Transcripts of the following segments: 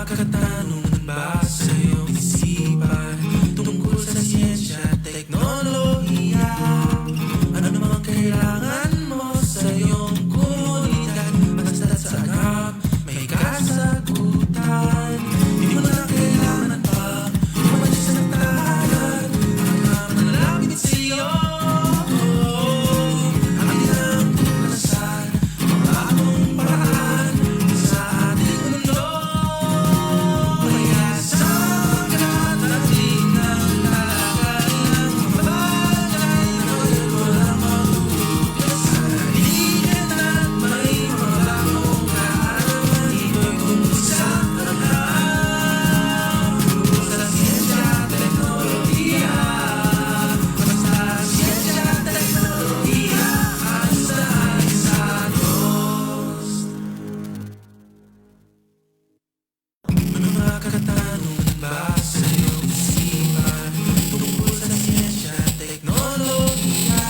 makakatanong ba sa iyong isipan tungkol sa siyensya at teknolohiya? Ano namang kailangan mo sa iyong komunidad? Basta sa agam, may kasagutan. Hindi mo na kailangan pa umalis sa tahanan. Agam na lapit sa iyo. Ang ilang kalasan, bagong paraan sa ating mundo. Kaya sa katating ng talaga ng bagay na walang magtutugasan. Halikan at may mga bagong kaalaman. Ito'y tungkol sa alam, tungkol sa siyensya at teknolohiya. Basta siyensya at teknolohiya, ayos na ayos sa Diyos. Ano makakatanong ba sa iyong isipan tungkol sa siyensya at teknolohiya?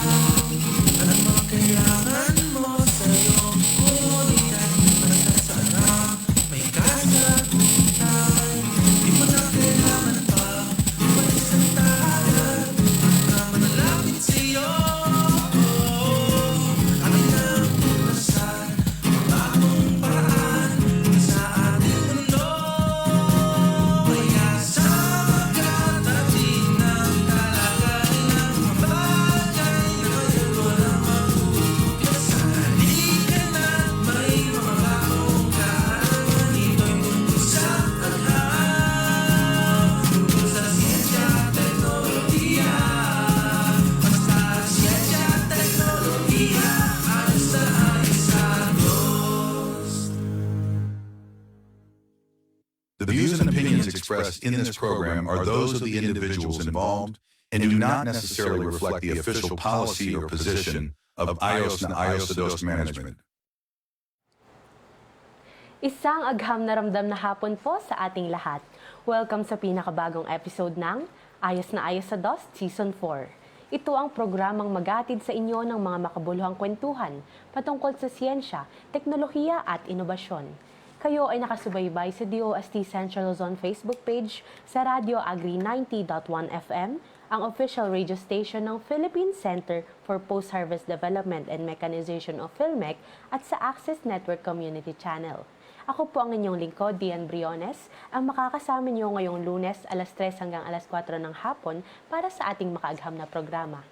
Ano mga kailangan mo sa iyong komunidad? Basta sa agam, may kasagutan. Di mo na kailangan pa umalis sa tahanan. Agam na lapit sa iyo. Ang ilang kalasan, bagong paraan sa ating mundo. Kaya sa katating ng talaga ng bagay na walang magtutugasan. Halikan at may mga bagong kaalaman. Ito'y tungkol sa alam, tungkol sa siyensya at teknolohiya. Basta siyensya at teknolohiya, ayos na ayos sa Diyos. The views and opinions expressed in this program are those of the individuals involved and do not necessarily reflect the official policy or position of IOS na IOS Dos Management. Isang agham na ramdam na hapon po sa ating lahat. Welcome sa pinakabagong episode ng Ayos na Ayos sa DOS Season 4. Ito ang programang maghatid sa inyo ng mga makabuluhang kwentuhan patungkol sa siyensya, teknolohiya at inobasyon. Kayo ay nakasubaybay sa DOST Central Luzon Facebook page, sa Radio Agri 90.1 FM, ang official radio station ng Philippine Center for Post-Harvest Development and Mechanization of PhilMec at sa Access Network Community Channel. Ako po ang inyong lingkod, Dian Briones, ang makakasama niyo ngayong Lunes, alas 3 hanggang alas 4 ng hapon para sa ating makaagham na programa.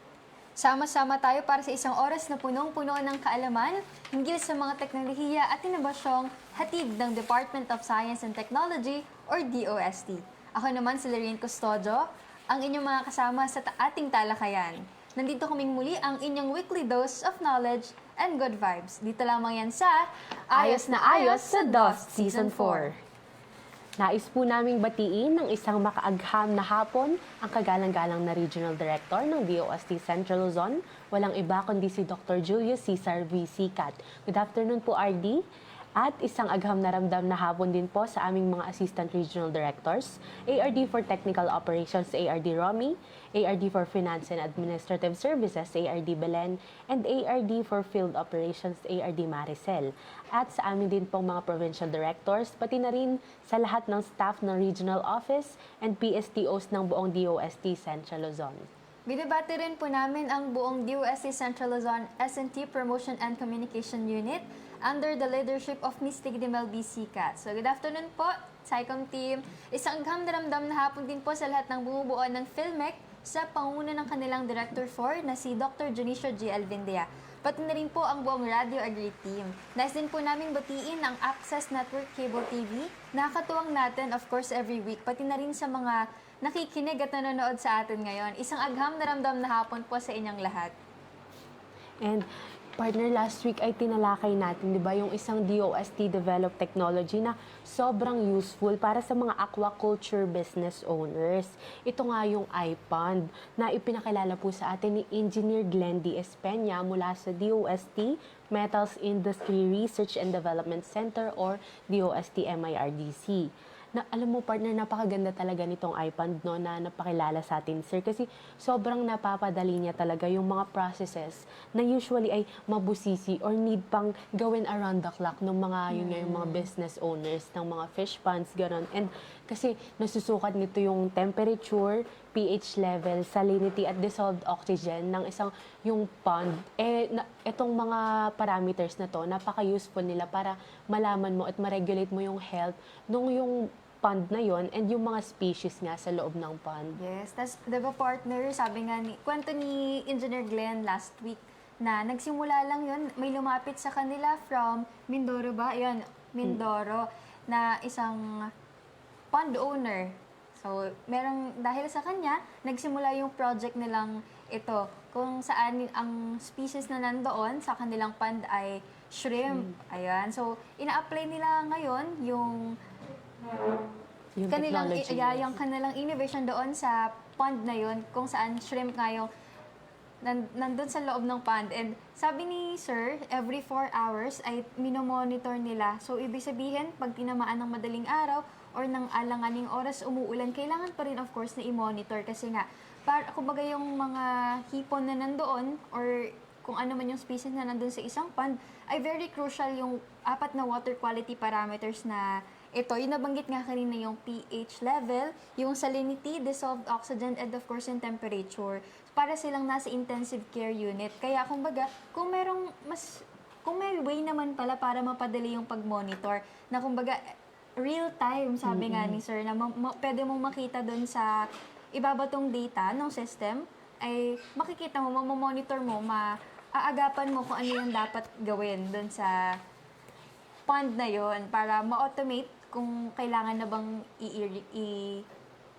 Sama-sama tayo para sa isang oras na punong-puno ng kaalaman hinggil sa mga teknolohiya at inobasyong hatid ng Department of Science and Technology or DOST. Ako naman si Lorraine Custodio, ang inyong mga kasama sa ating talakayan. Nandito kaming muli ang inyong weekly dose of knowledge and good vibes. Dito lamang yan sa Ayos na Ayos sa DOS Season 4. Nais po naming batiin ng isang makaagham na hapon ang kagalang-galang na Regional Director ng DOST Central Luzon. Walang iba kundi si Dr. Julius Cesar V. Sicat. Good afternoon po, RD. At isang agham na ramdam na hapon din po sa aming mga Assistant Regional Directors, ARD for Technical Operations, ARD Romy, ARD for Finance and Administrative Services, ARD Belen, and ARD for Field Operations, ARD Maricel. At sa amin din pong mga Provincial Directors, pati na rin sa lahat ng staff ng Regional Office and PSTOs ng buong DOST Central Luzon. Binabati rin po namin ang buong DOST Central Luzon S&T Promotion and Communication Unit under the leadership of Ms. Tigdimel B. Sicat. So good afternoon po, SciComm team. Isang agham na ramdam na hapon din po sa lahat ng bumubuo ng PhilMec sa pangunguna ng kanilang Director 4 na si Dr. Junicio G. Alvindia. Pati na rin po ang buong Radio Agri team. Nais din po namin batiin ang Access Network Cable TV. Nakakatuwang natin, of course, every week. Pati na rin sa mga nakikinig at nanonood sa atin ngayon. Isang agham na ramdam na hapon po sa inyong lahat. And partner, last week ay tinalakay natin, di ba, yung isang DOST developed technology na sobrang useful para sa mga aquaculture business owners. Ito nga yung iPond na ipinakilala po sa atin ni Engineer Glenn D. Espena mula sa DOST Metals Industry Research and Development Center or DOST MIRDC. na alam mo partner, napakaganda talaga nitong iPad no na napakilala sa atin sir kasi sobrang napapadali niya talaga yung mga processes na usually ay mabusisi or need pang gawin around the clock ng mga yun nga yung mga business owners ng mga fish ponds gano'n. And kasi nasusukat nito yung temperature, pH level, salinity at dissolved oxygen ng isang yung pond. Itong mga parameters na to, napaka-useful nila para malaman mo at ma-regulate mo yung health nung yung pond na yon and yung mga species nga sa loob ng pond. Yes, tas 'di ba partner, sabi nga kwento ni Engineer Glenn last week na nagsimula lang yon, may lumapit sa kanila from Mindoro ba? Ayun, Mindoro na isang pond owner. So, dahil sa kanya, nagsimula yung project nilang ito, kung saan ang species na nandoon sa kanilang pond ay shrimp. Ayan. So, ina-apply nila ngayon yung Yung kanilang technology. yung kanilang innovation doon sa pond na yun, kung saan shrimp nga yung nandun sa loob ng pond. And sabi ni Sir, every 4 hours ay minomonitor nila. So, ibig sabihin, pag tinamaan ng madaling araw or ng alanganing oras umuulan, kailangan pa rin of course na i-monitor kasi nga, kumbaga yung mga hipon na nandoon or kung ano man yung species na nandun sa isang pond, ay very crucial yung 4 na water quality parameters na ito, yung nabanggit nga kanina yung pH level, yung salinity, dissolved oxygen, and of course yung temperature. Para silang nasa intensive care unit. Kaya kumbaga, kung may way naman pala para mapadali yung pag-monitor, na kumbaga, real time, sabi nga ni Sir, na pwede mong makita doon sa ibabatong data ng system, ay makikita mo, mamonitor mo, maaagapan mo kung ano yung dapat gawin doon sa pond na yon para ma-automate kung kailangan na bang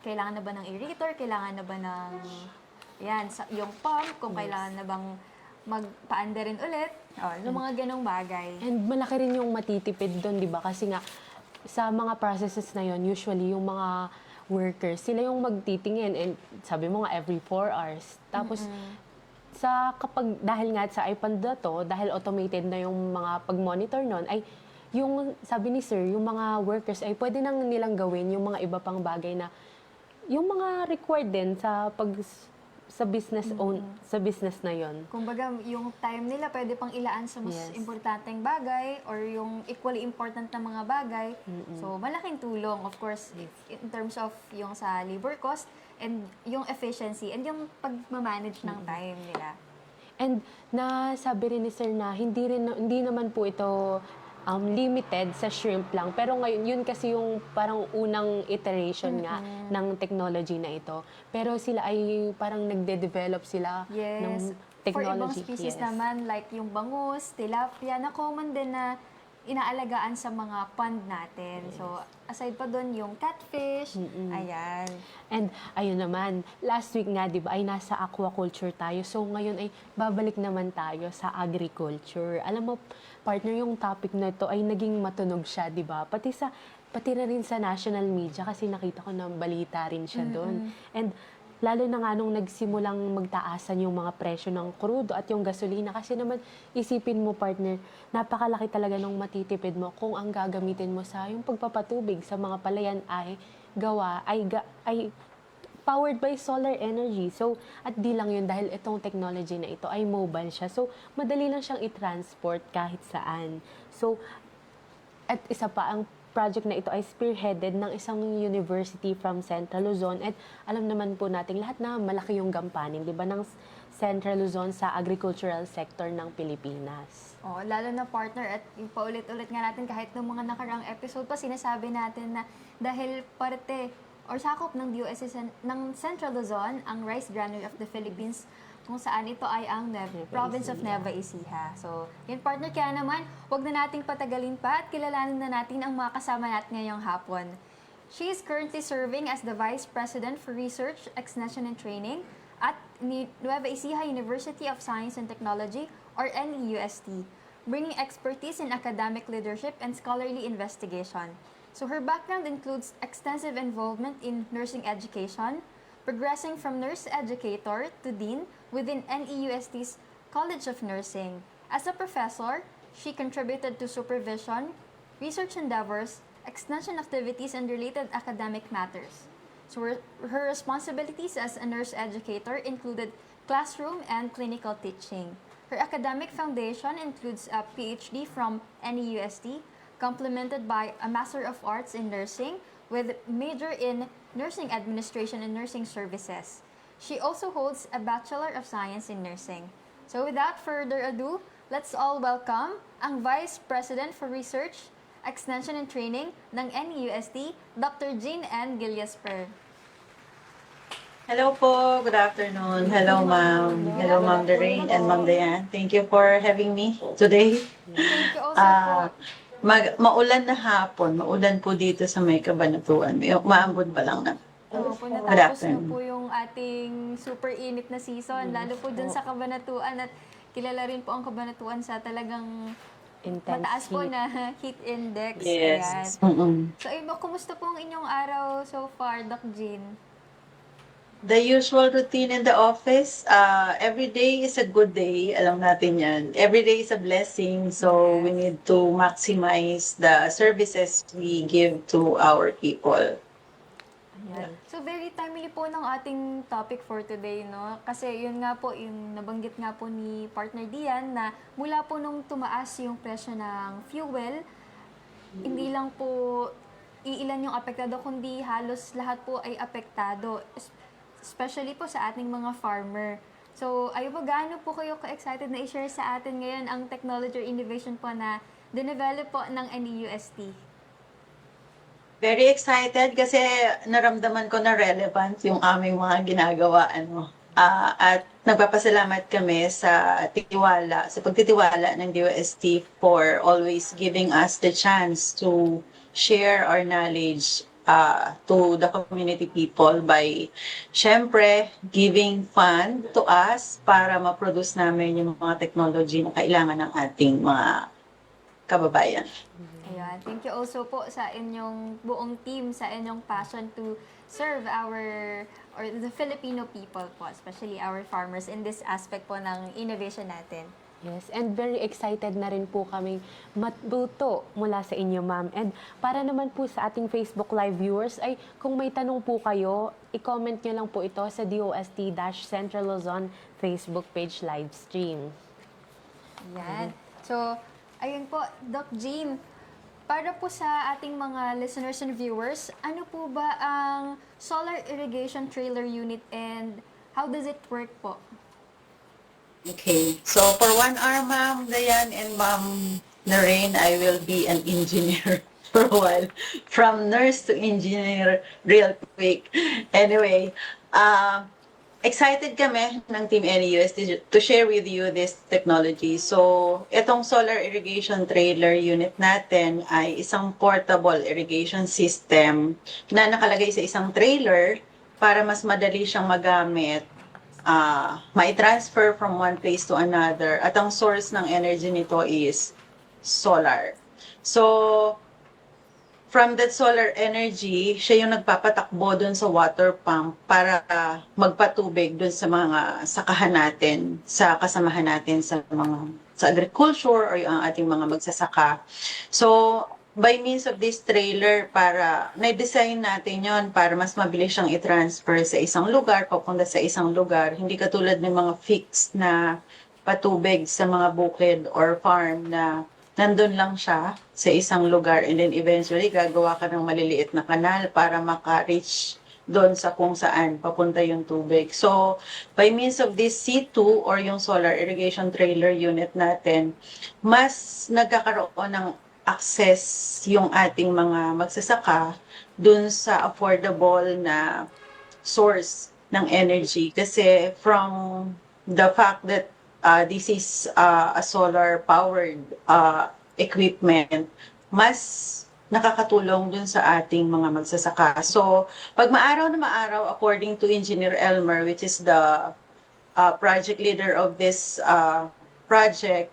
kailangan na ba ng irrigator, kailangan na ba ng yung pump, kung kailangan na bang magpaanda rin ulit, yung mga ganong bagay. And malaki rin yung matitipid doon, di ba? Kasi nga, sa mga processes na yon usually yung mga workers, sila yung magtitingin and sabi mo nga every 4 hours. Tapos, dahil nga sa iPad na to, dahil automated na yung mga pag-monitor nun, ay yung, sabi ni Sir, yung mga workers ay pwede nang nilang gawin yung mga iba pang bagay na, yung mga required din sa business na yon. Kumbaga, yung time nila pwede pang ilaan sa mas Yes. importanteng bagay or yung equally important na mga bagay. So, malaking tulong, of course, in terms of yung sa labor cost and yung efficiency and yung pag-manage ng time nila. And nasabi rin ni Sir na hindi naman po ito limited sa shrimp lang. Pero ngayon, yun kasi yung parang unang iteration nga ng technology na ito. Pero sila ay parang nagde-develop sila ng technology. For ibang species naman, like yung bangus, tilapia, na common din na inaalagaan sa mga pond natin. So, aside pa doon, yung catfish, ayan. And ayun naman, last week nga, di ba, ay nasa aquaculture tayo. So ngayon ay babalik naman tayo sa agriculture. Alam mo, partner, yung topic na ito ay naging matunog siya, di ba? Pati na rin sa national media kasi nakita ko na balita rin siya doon. And lalo na nga nung nagsimulang magtaasan yung mga presyo ng crudo at yung gasolina. Kasi naman, isipin mo partner, napakalaki talaga nung matitipid mo kung ang gagamitin mo sa yung pagpapatubig sa mga palayan ay powered by solar energy. So, at di lang yun dahil itong technology na ito ay mobile siya. So, madali lang siyang i-transport kahit saan. So, at isa pa, ang project na ito ay spearheaded ng isang university from Central Luzon. At alam naman po natin lahat na malaki yung gampanin, di ba, ng Central Luzon sa agricultural sector ng Pilipinas. Oh, lalo na partner at yung paulit-ulit nga natin kahit ng mga nakaraang episode pa sinasabi natin na dahil parte or sakop ng DOST ng Central Luzon ang Rice Granary of the Philippines kung saan ito ay ang province of Nueva Ecija. So, yun partner, kaya naman, wag na nating patagalin pa at kilalanin na natin ang mga kasama natin ngayong hapon. She is currently serving as the Vice President for Research, Extension and Training at Nueva Ecija University of Science and Technology or NEUST, bringing expertise in academic leadership and scholarly investigation. So her background includes extensive involvement in nursing education, progressing from nurse educator to dean within NEUST's College of Nursing. As a professor, she contributed to supervision, research endeavors, extension activities and related academic matters. So her responsibilities as a nurse educator included classroom and clinical teaching. Her academic foundation includes a PhD from NEUST, complemented by a Master of Arts in Nursing with major in Nursing Administration and Nursing Services. She also holds a Bachelor of Science in Nursing. So without further ado, let's all welcome ang Vice President for Research, Extension and Training ng NEUST, Dr. Jean N. Gilliesper. Hello po, good afternoon. Hello ma'am. Hello ma'am Doreen and ma'am Diane. Thank you for having me today. Thank you also po. Maulan na hapon, maulan po dito sa may Kabanatuan. Maambon pa lang na. Po, Good natapos na afternoon. po yung ating super init na season, lalo po dun sa Kabanatuan at kilala rin po ang Kabanatuan sa talagang Intense mataas po heat. na heat index. Yes. Ayan. So, kumusta po ang inyong araw so far, Doc Jean? The usual routine in the office, every day is a good day. Alam natin yan. Every day is a blessing. So we need to maximize the services we give to our people. Ayan. So, very timely po ng ating topic for today, no? Kasi yun nga po, yung nabanggit nga po ni partner Dian na mula po nung tumaas yung presyo ng fuel, hindi lang po iilan yung apektado, kundi halos lahat po ay apektado. Especially po sa ating mga farmer. So, ayo po, gaano po kayo ka-excited na i-share sa atin ngayon ang technology or innovation po na dinevelop po ng NEUST? Very excited kasi naramdaman ko na relevant yung aming mga ginagawa. At nagpapasalamat kami sa pagtitiwala ng DOST for always giving us the chance to share our knowledge to the community people by, syempre, giving fund to us para ma-produce namin yung mga technology na kailangan ng ating mga kababayan. Ayan. Thank you also po sa inyong buong team, sa inyong passion to serve the Filipino people po, especially our farmers in this aspect po ng innovation natin. Yes, and very excited na rin po kaming matuto mula sa inyo, ma'am. And para naman po sa ating Facebook Live viewers, ay kung may tanong po kayo, i-comment nyo lang po ito sa DOST-Central Luzon Facebook page live stream. Ayan. So, ayun po, Doc Jean, para po sa ating mga listeners and viewers, ano po ba ang solar irrigation trailer unit and how does it work po? Okay. So, for 1 hour, Ma'am Dayan and Ma'am Noreen, I will be an engineer for a while. From nurse to engineer, real quick. Anyway, excited kami ng Team NEUS to share with you this technology. So, itong solar irrigation trailer unit natin ay isang portable irrigation system na nakalagay sa isang trailer para mas madali siyang magamit, mai-transfer from one place to another. At ang source ng energy nito is solar. So, from that solar energy, siya yung nagpapatakbo dun sa water pump para magpatubig dun sa mga sakahan natin, sa kasamahan natin sa agriculture or yung ating mga magsasaka. So, by means of this trailer, para na-design natin yon para mas mabilis siyang i-transfer sa isang lugar, papunta sa isang lugar. Hindi katulad ng mga fixed na patubig sa mga bukid or farm na nandun lang siya sa isang lugar and then eventually gagawa ka ng maliliit na kanal para maka-reach doon sa kung saan papunta yung tubig. So, by means of this C2 or yung solar irrigation trailer unit natin, mas nagkakaroon ng access yung ating mga magsasaka dun sa affordable na source ng energy. Kasi from the fact that this is a solar-powered equipment, mas nakakatulong dun sa ating mga magsasaka. So, pag maaraw na maaraw, according to Engineer Elmer, which is the project leader of this project,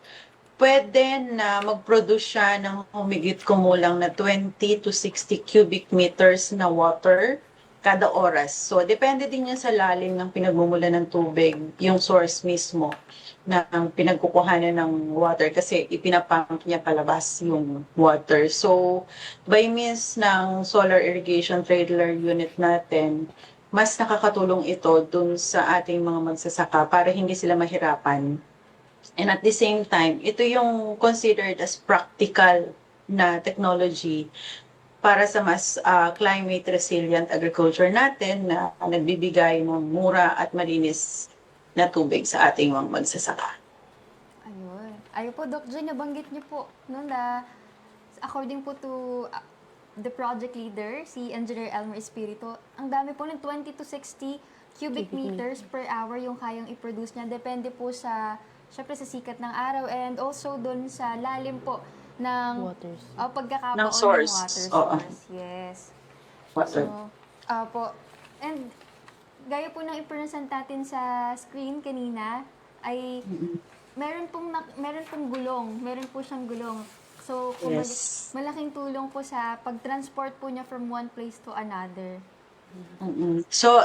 pwede na mag-produce siya ng humigit kumulang na 20 to 60 cubic meters na water kada oras. So, depende din yan sa lalim ng pinagmumula ng tubig, yung source mismo ng pinagkukuhanan ng water kasi ipinapump niya palabas yung water. So, by means ng solar irrigation trailer unit natin, mas nakakatulong ito dun sa ating mga magsasaka para hindi sila mahirapan. And at the same time, ito yung considered as practical na technology para sa mas climate resilient agriculture natin na nagbibigay ng mura at malinis na tubig sa ating mga magsasaka. Ayun. Ayun po, Doc Joy, nabanggit niyo po no, na according po to the project leader, si Engineer Elmer Espiritu, ang dami po ng 20 to 60 cubic meters per hour yung kayang i-produce niya. Depende po sa, syempre sa sikat ng araw and also doon sa lalim po ng Waters. pagkakabaon Ng source. ng water Oo. source. Yes. Water. So, po. And gaya po ng i-present natin sa screen kanina, ay meron pong gulong. Meron po siyang gulong. So, kumbaga, Yes. malaking tulong po sa pag-transport po niya from one place to another. So,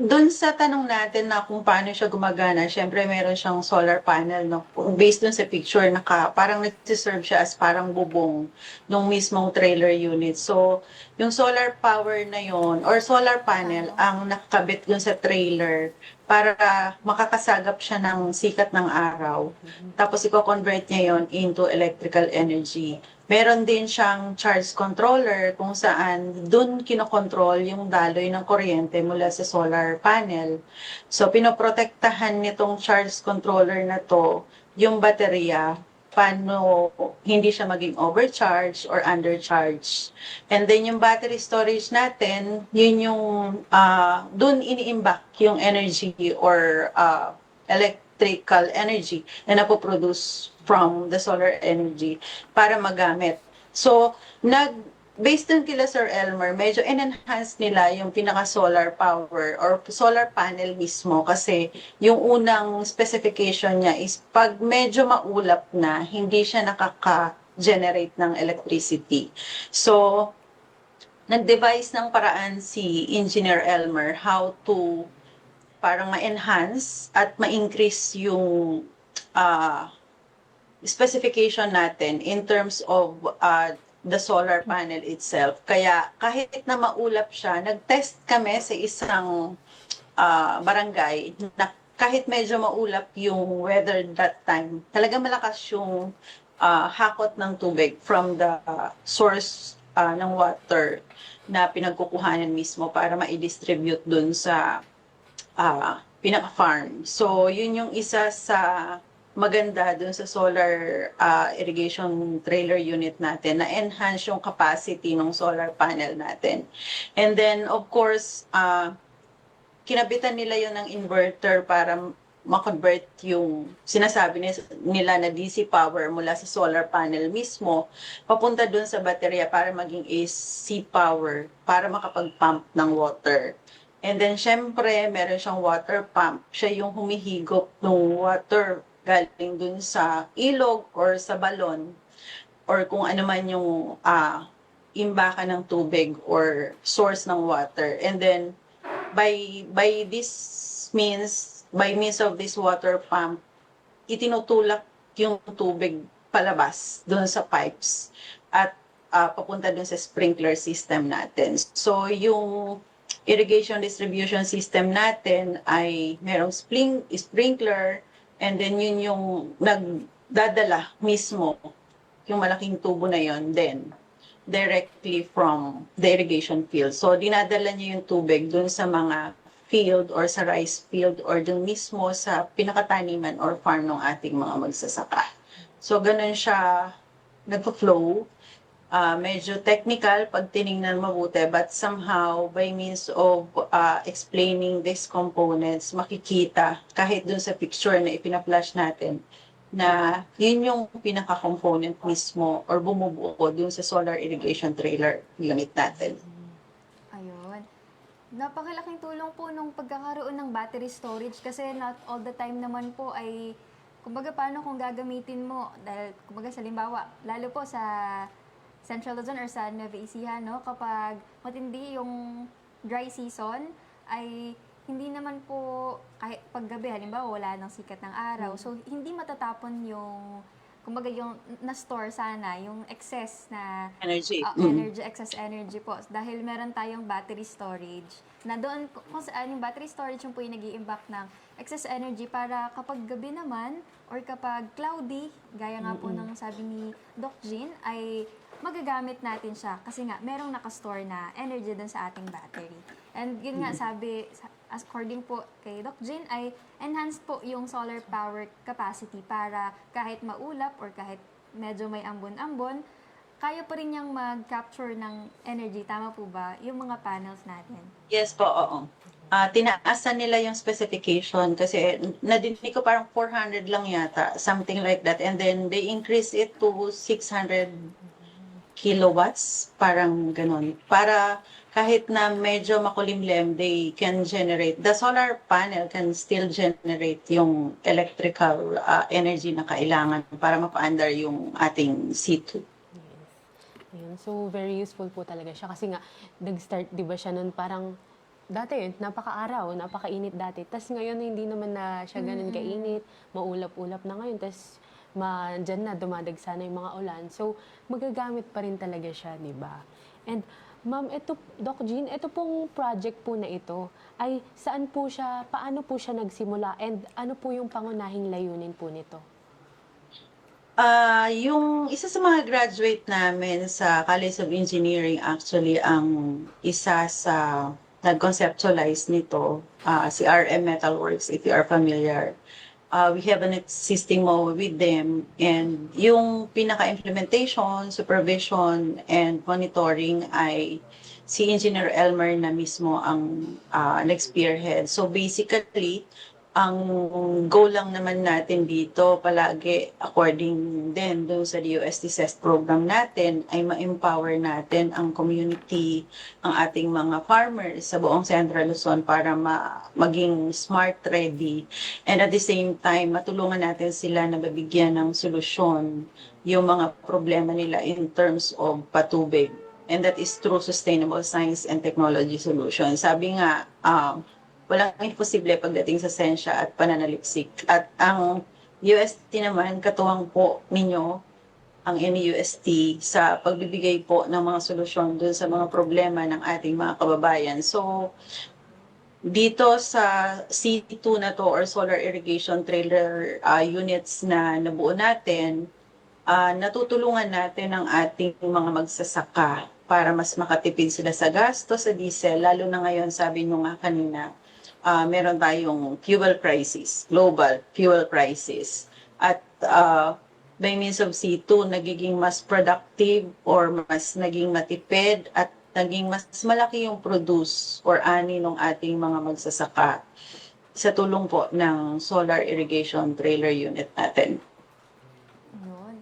doon sa tanong natin na kung paano siya gumagana, syempre meron siyang solar panel, no? Based doon sa picture, parang nagsiserve siya as parang bubong ng mismong trailer unit. So, yung solar power na yon or solar panel ang nakakabit doon sa trailer para makakasagap siya ng sikat ng araw. Tapos, i-convert niya yon into electrical energy. Meron din siyang charge controller kung saan dun kinokontrol yung daloy ng kuryente mula sa solar panel. So, pinoprotektahan nitong charge controller na to yung baterya paano hindi siya maging overcharge or undercharge. And then yung battery storage natin, yun yung dun iniimbak yung energy or electrical energy na napoproduce from the solar energy para magamit. So, based dun kila Sir Elmer, medyo enhance nila yung pinaka-solar power or solar panel mismo kasi yung unang specification niya is pag medyo maulap na, hindi siya nakaka-generate ng electricity. So, nag-devise ng paraan si Engineer Elmer how to parang ma-enhance at ma-increase yung specification natin in terms of the solar panel itself. Kaya kahit na maulap siya, nag-test kami sa isang barangay na kahit medyo maulap yung weather that time, talaga malakas yung hakot ng tubig from the source ng water na pinagkukuhanan mismo para ma-distribute dun sa pinaka-farm. So, yun yung isa sa maganda dun sa solar irrigation trailer unit natin na enhance yung capacity ng solar panel natin. And then, of course, kinabitan nila yun ng inverter para ma-convert yung sinasabi nila na DC power mula sa solar panel mismo papunta dun sa baterya para maging AC power para makapag-pump ng water. And then, syempre, meron siyang water pump. Siya yung humihigop ng water galing dun sa ilog or sa balon or kung ano man yung imbakan ng tubig or source ng water. And then, by means of this water pump, itinutulak yung tubig palabas dun sa pipes at papunta dun sa sprinkler system natin. So, yung irrigation distribution system natin ay merong sprinkler. And then yun yung nagdadala mismo, yung malaking tubo na yun, then directly from the irrigation field. So dinadala niya yung tubig dun sa mga field or sa rice field or dun mismo sa pinakataniman or farm ng ating mga magsasaka. So ganun siya nagpo-flow. Medyo technical pag tiningnan mabuti, but somehow by means of explaining these components, makikita kahit dun sa picture na ipina-flash natin na yun yung pinaka-component mismo or bumubuo dun sa solar irrigation trailer unit natin. Ayun. Napakalaking tulong po nung pagkakaroon ng battery storage kasi not all the time naman po ay, kumbaga paano kung gagamitin mo, dahil kumbaga sa limbawa, lalo po sa Central Luzon or sa Nueva Ecija, no? Kapag matindi yung dry season ay hindi naman po kahit paggabi, halimbawa wala nang sikat ng araw, so hindi matatapon yung kumbaga yung na-store sana, yung excess na Energy. excess energy po. Dahil meron tayong battery storage na doon, kung saan yung battery storage yung po yung nag-i-impact ng excess energy para kapag gabi naman or kapag cloudy, gaya nga po ng sabi ni Doc Jean, ay magagamit natin siya kasi nga merong nakastore na energy dun sa ating battery. And yun nga sabi, according po kay Doc Jean, ay enhanced po yung solar power capacity para kahit maulap or kahit medyo may ambon-ambon, kaya pa rin niyang mag-capture ng energy. Tama po ba? Yung mga panels natin. Yes po, oo. Tinaasan nila yung specification kasi nadinig ko parang 400 lang yata, something like that. And then they increase it to 600 kilowatts, parang ganun. Para kahit na medyo makulimlim, they can generate, the solar panel can still generate yung electrical energy na kailangan para mapaandar yung ating C2. Ayun. So, very useful po talaga siya. Kasi nga, nag-start, di ba siya nun parang, dati, napaka-araw, napaka-init dati. Tapos ngayon, hindi naman na siya ganun kainit, maulap-ulap na ngayon. Tapos, dyan na, dumadagsa na yung mga ulan. So, magagamit pa rin talaga siya, di ba? And, Ma'am, ito, Doc Jean, ito pong project po na ito, ay saan po siya, paano po siya nagsimula, and ano po yung pangunahing layunin po nito? Yung isa sa mga graduate namin sa College of Engineering, actually, ang isa sa nag-conceptualize nito, si RM Metalworks, if you are familiar. We have an existing MOA with them, and yung pinaka-implementation, supervision, and monitoring ay si Engineer Elmer na mismo ang nag-spearhead. So basically, ang goal lang naman natin dito palagi, according din dun sa DOST CEST program natin, ay ma-empower natin ang community, ang ating mga farmers sa buong Central Luzon para maging smart ready, and at the same time matulungan natin sila na mabigyan ng solusyon yung mga problema nila in terms of patubig, and that is through sustainable science and technology solutions. Sabi nga, walang imposible pagdating sa sensya at pananaliksik. At ang UST naman, katuwang po ninyo, ang NUST, sa pagbibigay po ng mga solusyon dun sa mga problema ng ating mga kababayan. So, dito sa C2 na to, or solar irrigation trailer units na nabuo natin, natutulungan natin ang ating mga magsasaka para mas makatipid sila sa gasto sa diesel, lalo na ngayon, sabi nyo nga kanina, meron tayong fuel crisis, global fuel crisis. At by means of C2, nagiging mas productive or mas naging matipid at naging mas malaki yung produce or ani ng ating mga magsasaka sa tulong po ng solar irrigation trailer unit natin. Yun.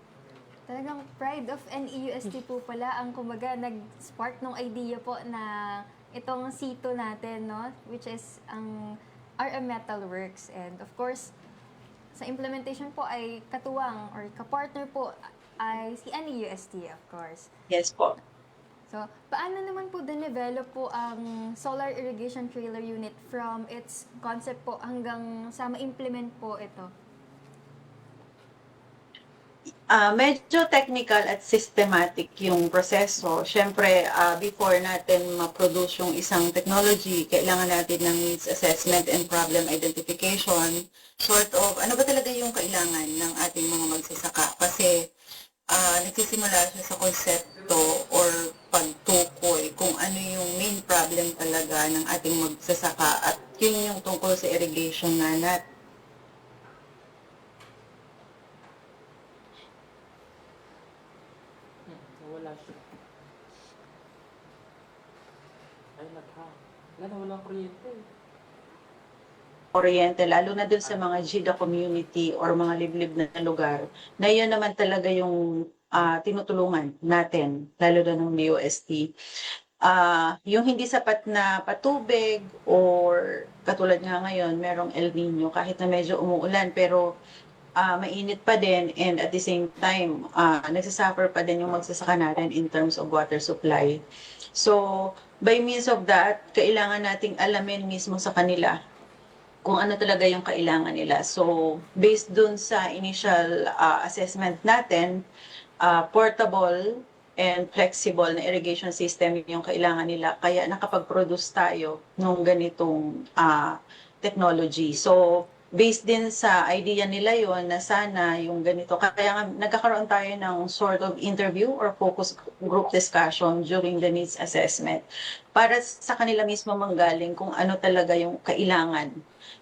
Talagang pride of NEUST po pala ang kumbaga nag-spark ng idea po na itong C2 natin, no? Which is ang RM Metalworks. And of course, sa implementation po ay katuwang or kapartner po ay si NEUST, of course. Yes po. So, paano naman po din-develop po ang solar irrigation trailer unit from its concept po hanggang sa ma-implement po ito? Medyo technical at systematic yung proseso. Siyempre, before natin ma-produce yung isang technology, kailangan natin ng needs assessment and problem identification. Sort of, ano ba talaga yung kailangan ng ating mga magsasaka? Kasi nagsisimula siya sa konsepto or pagtukoy kung ano yung main problem talaga ng ating magsasaka, at yun yung tungkol sa irrigation na natin. Wala siya. Ay, wala kuryente. Oriente, lalo na dun sa mga GIDA community or mga liblib na lugar, na yun naman talaga yung tinutulungan natin, lalo na ng DOST. Yung hindi sapat na patubig or katulad nga ngayon, merong El Nino, kahit na medyo umuulan, pero mainit pa din, and at the same time, nagsasuffer pa din yung magsasaka natin in terms of water supply. So, by means of that, kailangan nating alamin mismo sa kanila kung ano talaga yung kailangan nila. So, based dun sa initial assessment natin, portable and flexible na irrigation system yung kailangan nila. Kaya nakapag-produce tayo nung ganitong technology. So, based din sa idea nila yon na sana yung ganito. Kaya nga, nagkakaroon tayo ng sort of interview or focus group discussion during the needs assessment para sa kanila mismo manggaling kung ano talaga yung kailangan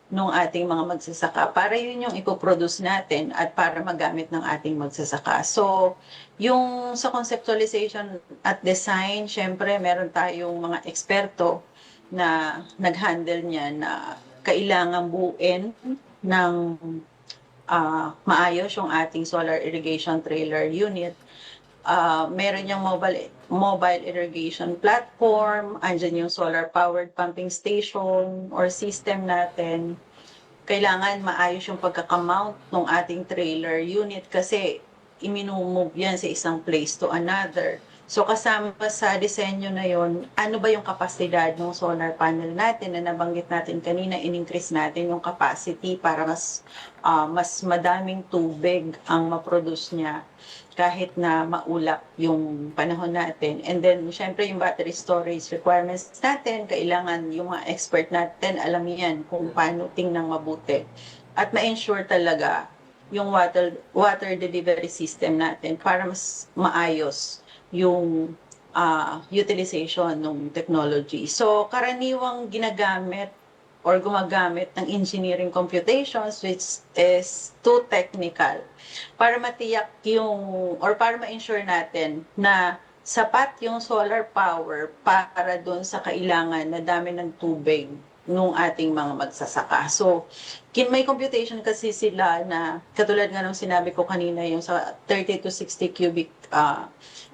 ng ating mga magsasaka para yun yung ipoproduce natin at para magamit ng ating magsasaka. So, yung sa conceptualization at design, syempre meron tayong mga eksperto na nag-handle niya na kailangan buuin ng maayos yung ating solar irrigation trailer unit. Meron yung mobile irrigation platform, andyan yung solar powered pumping station or system natin. Kailangan maayos yung pagkakamount ng ating trailer unit kasi iminumove yan sa isang place to another. So kasama sa disenyo na yon, ano ba yung kapasidad ng solar panel natin na nabanggit natin kanina, in-increase natin yung capacity para mas madaming tubig ang ma-produce niya kahit na maulap yung panahon natin. And then, syempre, yung battery storage requirements natin, kailangan yung mga expert natin, alam yan kung paano tingnan mabuti. At ma-ensure talaga yung water delivery system natin para mas maayos yung utilization ng technology. So, karaniwang ginagamit or gumagamit ng engineering computations which is too technical para matiyak yung or para ma-ensure natin na sapat yung solar power para doon sa kailangan na dami ng tubig nung ating mga magsasaka. So, may computation kasi sila na katulad nga nung sinabi ko kanina yung sa 30 to 60 cubic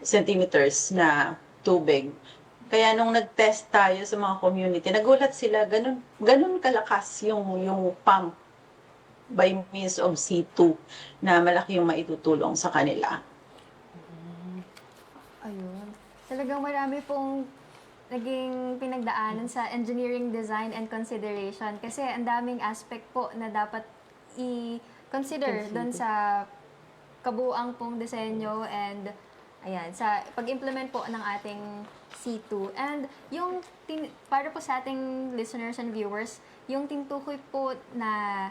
centimeters na tubig. Kaya nung nag-test tayo sa mga community, nagulat sila, ganun kalakas yung pump by means of C2 na malaki yung maitutulong sa kanila. Ayun. Talagang marami pong naging pinagdaanan sa engineering design and consideration kasi ang daming aspect po na dapat i-consider doon sa kabuuang pong disenyo and ayan, sa pag-implement po ng ating C2. And yung, para po sa ating listeners and viewers, yung tintukoy po na,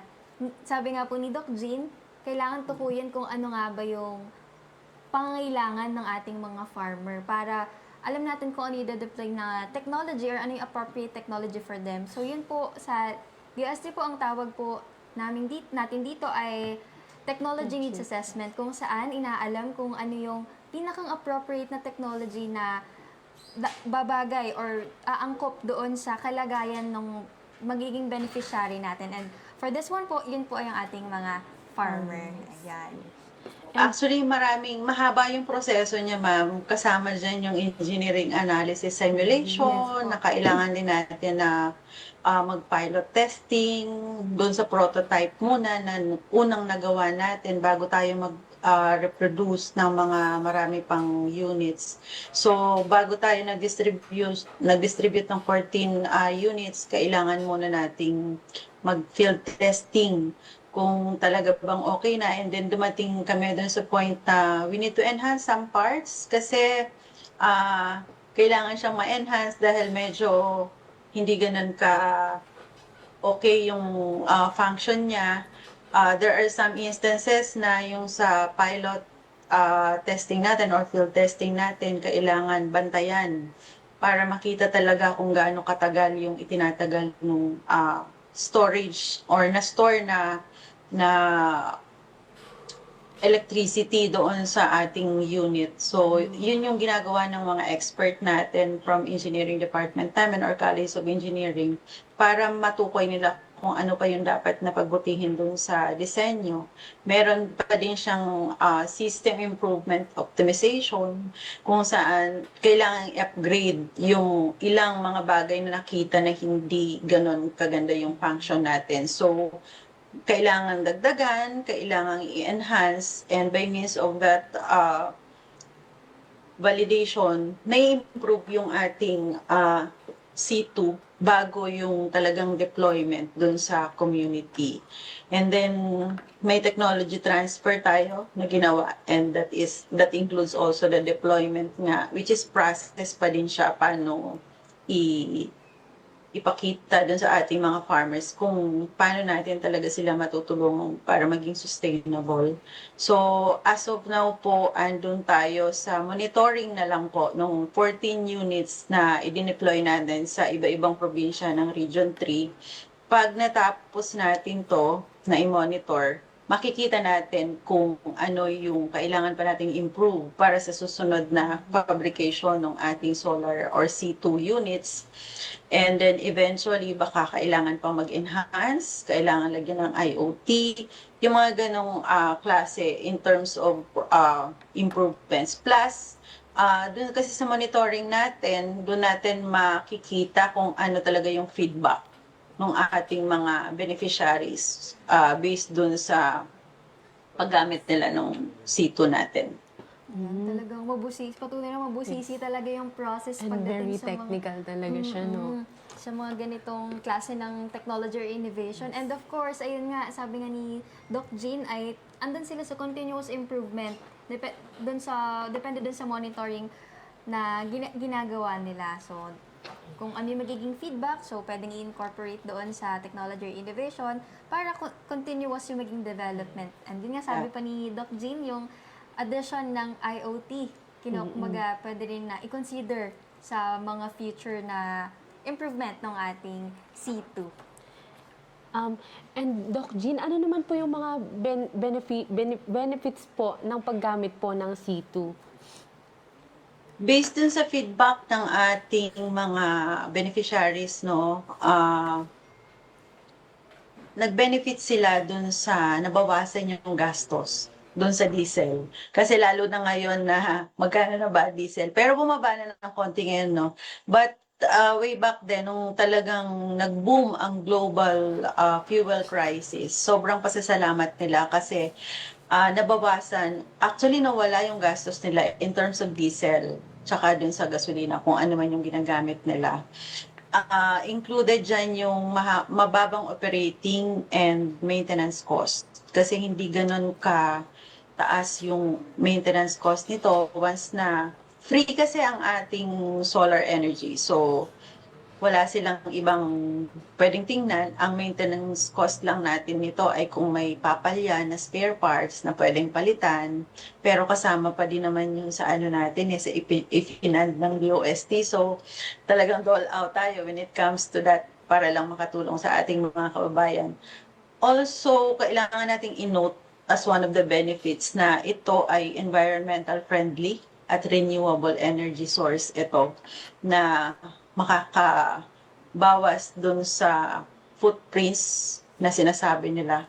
sabi nga po ni Doc Jean, kailangan tukuyin kung ano nga ba yung pangangailangan ng ating mga farmer para alam natin kung ano yung deploy na technology or ano yung appropriate technology for them. So yun po, sa DST po ang tawag po natin dito ay Technology Needs Assessment, kung saan inaalam kung ano yung pinakang appropriate na technology na babagay or aangkop doon sa kalagayan ng magiging beneficiary natin. And for this one po, yun po ay ang ating mga farmer. Ayan. Actually, mahaba yung proseso niya, ma'am. Kasama dyan yung engineering analysis simulation, na kailangan din natin na mag-pilot testing, doon sa prototype muna na unang nagawa natin bago tayo reproduce ng mga marami pang units. So, bago tayo nag-distribute ng 14 units, kailangan muna nating mag-field testing kung talaga bang okay na, and then dumating kami doon sa point na we need to enhance some parts kasi kailangan siyang ma-enhance dahil medyo hindi ganun ka okay yung function niya. There are some instances na yung sa pilot testing natin or field testing natin, kailangan bantayan para makita talaga kung gaano katagal yung itinatagal ng storage or na-store na electricity doon sa ating unit. So, yun yung ginagawa ng mga expert natin from engineering department namin or College of Engineering para matukoy nila kung ano pa yung dapat na pagbutihin doon sa disenyo. Meron pa din siyang system improvement optimization kung saan kailangan i-upgrade yung ilang mga bagay na nakita na hindi ganon kaganda yung function natin. So, kailangan dagdagan, kailangan i-enhance, and by means of that validation, na-improve yung ating C2 bago yung talagang deployment dun sa community. And then, may technology transfer tayo na ginawa, and that includes also the deployment nga, which is process pa din siya paano ipakita dun sa ating mga farmers kung paano natin talaga sila matutulungan para maging sustainable. So, as of now po, andun tayo sa monitoring na lang po nung 14 units na i-deploy natin sa iba-ibang probinsya ng Region 3. Pag natapos natin to na i-monitor, makikita natin kung ano yung kailangan pa nating improve para sa susunod na fabrication ng ating solar or C2 units. And then eventually, baka kailangan pa mag-enhance, kailangan lagyan ng IoT, yung mga ganong klase in terms of improvements. Plus, doon kasi sa monitoring natin, doon natin makikita kung ano talaga yung feedback ng ating mga beneficiaries based dun sa paggamit nila ng C2 natin. Ayan, talagang patuloy na mabusisi talaga yung process And pagdating very sa mga technical talaga siya, no? sa mga ganitong klase ng technology or innovation. And of course, ayun nga, sabi nga ni Doc Jean, ay andun sila sa continuous improvement. Depende dun sa monitoring na ginagawa nila. So, kung ano yung magiging feedback, so pwedeng i-incorporate doon sa technology or innovation para continuous yung maging development. And yun nga sabi pa ni Doc Jean, yung addition ng IoT, kumaga pwede rin na i-consider sa mga future na improvement ng ating C2. And Doc Jean, ano naman po yung mga benefits po ng paggamit po ng C2? Based dun sa feedback ng ating mga beneficiaries, no, nag-benefit sila dun sa nabawasan yung gastos dun sa diesel. Kasi lalo na ngayon na magkano na ba diesel? Pero bumaba na ng konti ngayon, no? But way back then, nung talagang nag-boom ang global fuel crisis, sobrang pasasalamat nila kasi nabawasan. Actually, nawala yung gastos nila in terms of diesel tsaka dun sa gasolina, kung ano man yung ginagamit nila. Included dyan yung mababang operating and maintenance cost. Kasi hindi ganun ka taas yung maintenance cost nito once na free kasi ang ating solar energy. So, wala silang ibang pwedeng tingnan. Ang maintenance cost lang natin nito ay kung may papalya na spare parts na pwedeng palitan. Pero kasama pa din naman yung sa ano natin, sa ifinand ng DOST. So, talagang dole out tayo when it comes to that para lang makatulong sa ating mga kababayan. Also, kailangan nating i-note as one of the benefits na ito ay environmental friendly at renewable energy source ito na makakabawas dun sa footprints na sinasabi nila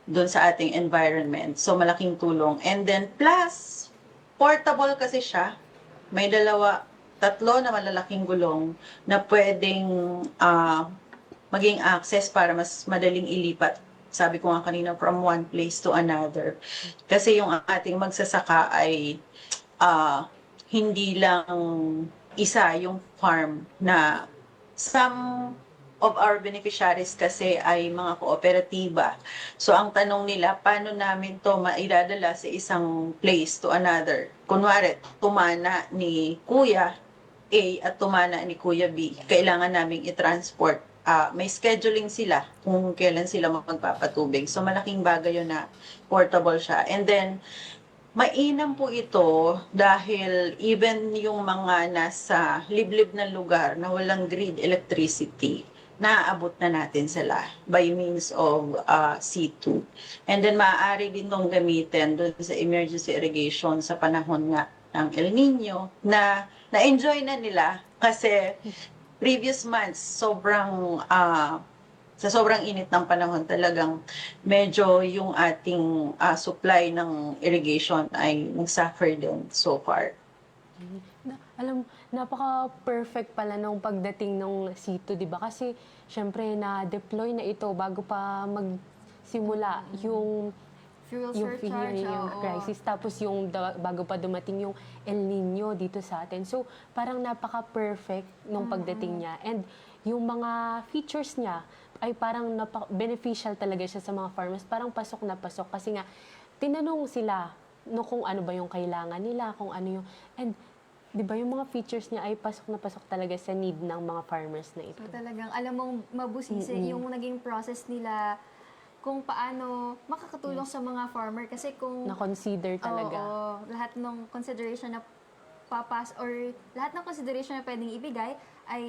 dun sa ating environment. So, malaking tulong. And then, plus, portable kasi siya. May tatlo na malalaking gulong na pwedeng maging access para mas madaling ilipat. Sabi ko nga kanina, from one place to another. Kasi yung ating magsasaka ay hindi lang isa yung farm na some of our beneficiaries kasi ay mga kooperatiba. So, ang tanong nila, paano namin to mailadala sa isang place to another? Kunwari, tumana ni Kuya A at tumana ni Kuya B. Kailangan naming i-transport. May scheduling sila kung kailan sila magpapatubig. So, malaking bagay yun na portable siya. And then, mainam po ito dahil even yung mga nasa liblib na lugar na walang grid electricity, naaabot na natin sila by means of C2. And then maaari din itong gamitin doon sa emergency irrigation sa panahon nga ng El Nino na na-enjoy na nila kasi previous months sa sobrang init ng panahon talagang medyo yung ating supply ng irrigation ay nag-suffer din so far. Napaka-perfect pala nung pagdating ng C2, di ba? Kasi, syempre, na-deploy na ito bago pa magsimula yung Fuel yung surcharge, yung oo. crisis. Tapos yung bago pa dumating yung El Nino dito sa atin. So, parang napaka-perfect nung pagdating niya. And yung mga features niya ay parang beneficial talaga siya sa mga farmers. Parang pasok na pasok. Kasi nga, tinanong sila no, kung ano ba yung kailangan nila, kung ano yung... And, di ba yung mga features niya ay pasok na pasok talaga sa need ng mga farmers na ito. So talagang alam mong mabusisi yung naging process nila kung paano makakatulong sa mga farmer kasi kung Na-consider talaga. Oo, lahat ng consideration na or lahat ng consideration na pwedeng ibigay ay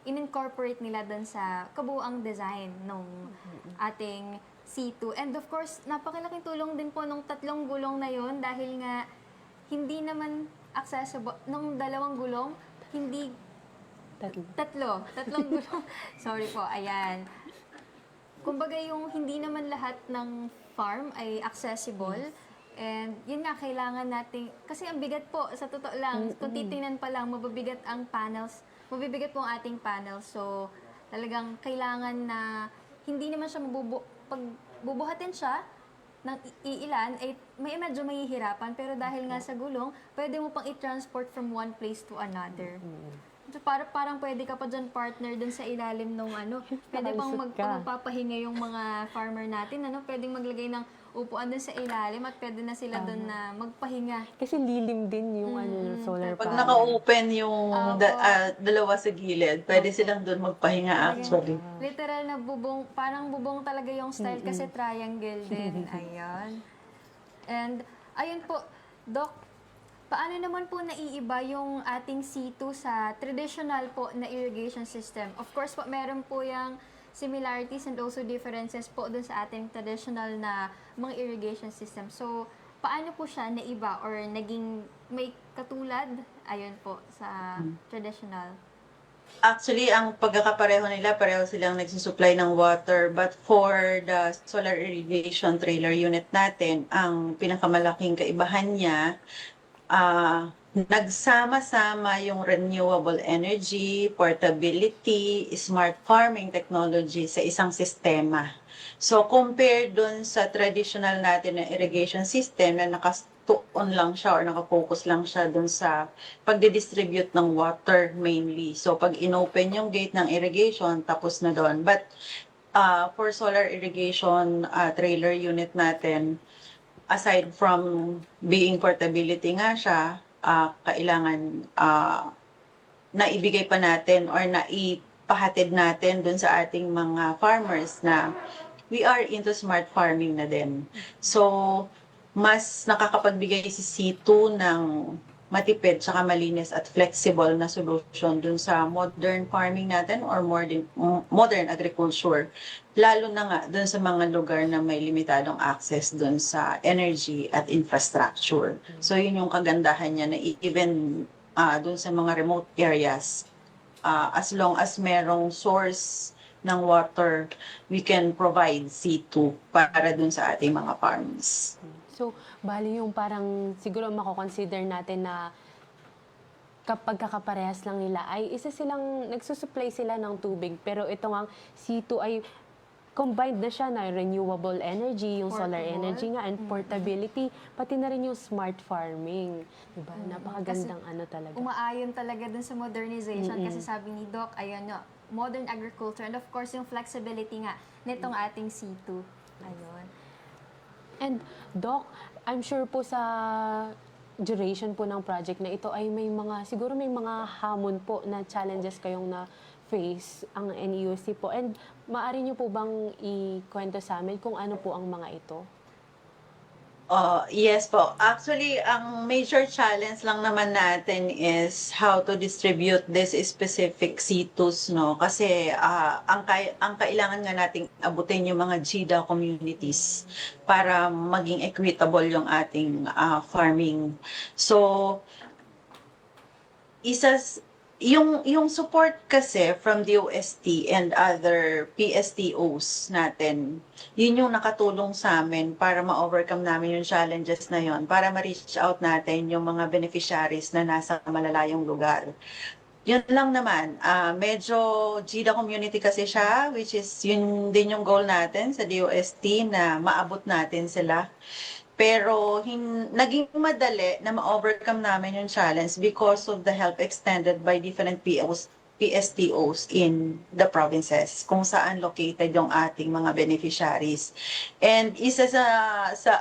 in-incorporate nila doon sa kabuuang design ng ating C2. And of course, napakalaking tulong din po nung 3 gulong na yon dahil nga hindi naman accessible nung 2 gulong, hindi tatlong gulong. Sorry po, ayan. Kumbaga yung hindi naman lahat ng farm ay accessible. And yun nga, kailangan nating, kasi ang bigat po, sa totoo lang, kung titingnan pa lang, mabibigat po ang ating panels. So, talagang kailangan na, hindi naman siya pag bubuhatin siya, ng iilan, ay medyo mahihirapan. Pero dahil nga sa gulong, pwede mo pang i-transport from one place to another. So, parang pwede ka pa dyan partner dun sa ilalim ng pwede pang Nakalusot ka. magpapahinga yung mga farmer natin, pwedeng maglagay ng upuan dun sa ilalim at pwede na sila dun na magpahinga. Kasi lilim din yung solar Pag panel. naka-open yung dalawa sa gilid, pwede silang doon magpahinga actually. Literal na bubong, parang bubong talaga yung style kasi triangle din. Ayan. And, ayun po, Doc, paano naman po naiiba yung ating C2 sa traditional po na irrigation system? Of course po, meron po yung similarities and also differences po dun sa ating traditional na mga irrigation system. So, paano po siya naiba or naging may katulad, ayun po, sa traditional? Actually, ang pagkakapareho nila, pareho silang nagsusupply ng water. But for the solar irrigation trailer unit natin, ang pinakamalaking kaibahan niya, nagsama-sama yung renewable energy, portability, smart farming technology sa isang sistema. So, compared dun sa traditional natin na irrigation system na nakatuon lang siya or nakafocus lang siya dun sa pagdidistribute ng water mainly. So, pag inopen yung gate ng irrigation, tapos na doon. But for solar irrigation trailer unit natin, aside from being portability nga siya, kailangan na ibigay pa natin or na ipahatid natin dun sa ating mga farmers na we are into smart farming na din. So, mas nakakapagbigay si C2 ng matipid saka malinis at flexible na solution dun sa modern farming natin or modern agriculture. Lalo na nga dun sa mga lugar na may limitadong access dun sa energy at infrastructure. So yun yung kagandahan niya na even dun sa mga remote areas, as long as merong source ng water, we can provide C2 para dun sa ating mga farms. So, bali yung parang siguro mako-consider natin na kapag kakaparehas lang nila ay isa silang nagsusupply sila ng tubig pero ito nga C2 ay combined na siya na renewable energy, yung solar Portable. energy nga and portability, pati na rin yung smart farming. Diba? Napakagandang talaga. Umaayon talaga dun sa modernization kasi sabi ni Doc, ayun no, modern agriculture and of course yung flexibility nga nitong ating C2. Ayun. And Doc, I'm sure po sa duration po ng project na ito ay siguro may mga hamon po na challenges kayong na face ang NEUC po. And maaari niyo po bang ikwento sa amin kung ano po ang mga ito? Yes po. Actually, ang major challenge lang naman natin is how to distribute this specific C2s, no? Kasi ang kailangan nga nating abutin yung mga GIDA communities para maging equitable yung ating farming. So, yung support kasi from DOST and other PSTOs natin, yun yung nakatulong sa amin para ma-overcome namin yung challenges na yon, para ma-reach out natin yung mga beneficiaries na nasa malalayong lugar. yun lang naman. Medyo GIDA community kasi siya, which is yun din yung goal natin sa DOST na maabot natin sila. Pero naging madali na ma-overcome namin yung challenge because of the help extended by different PSTOs in the provinces kung saan located yung ating mga beneficiaries. And isa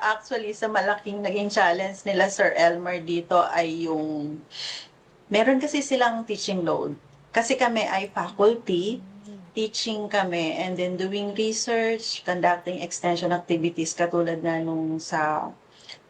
actually sa malaking naging challenge nila Sir Elmer dito ay yung meron kasi silang teaching load. Kasi kami ay faculty, teaching kami, and then doing research, conducting extension activities katulad na nung sa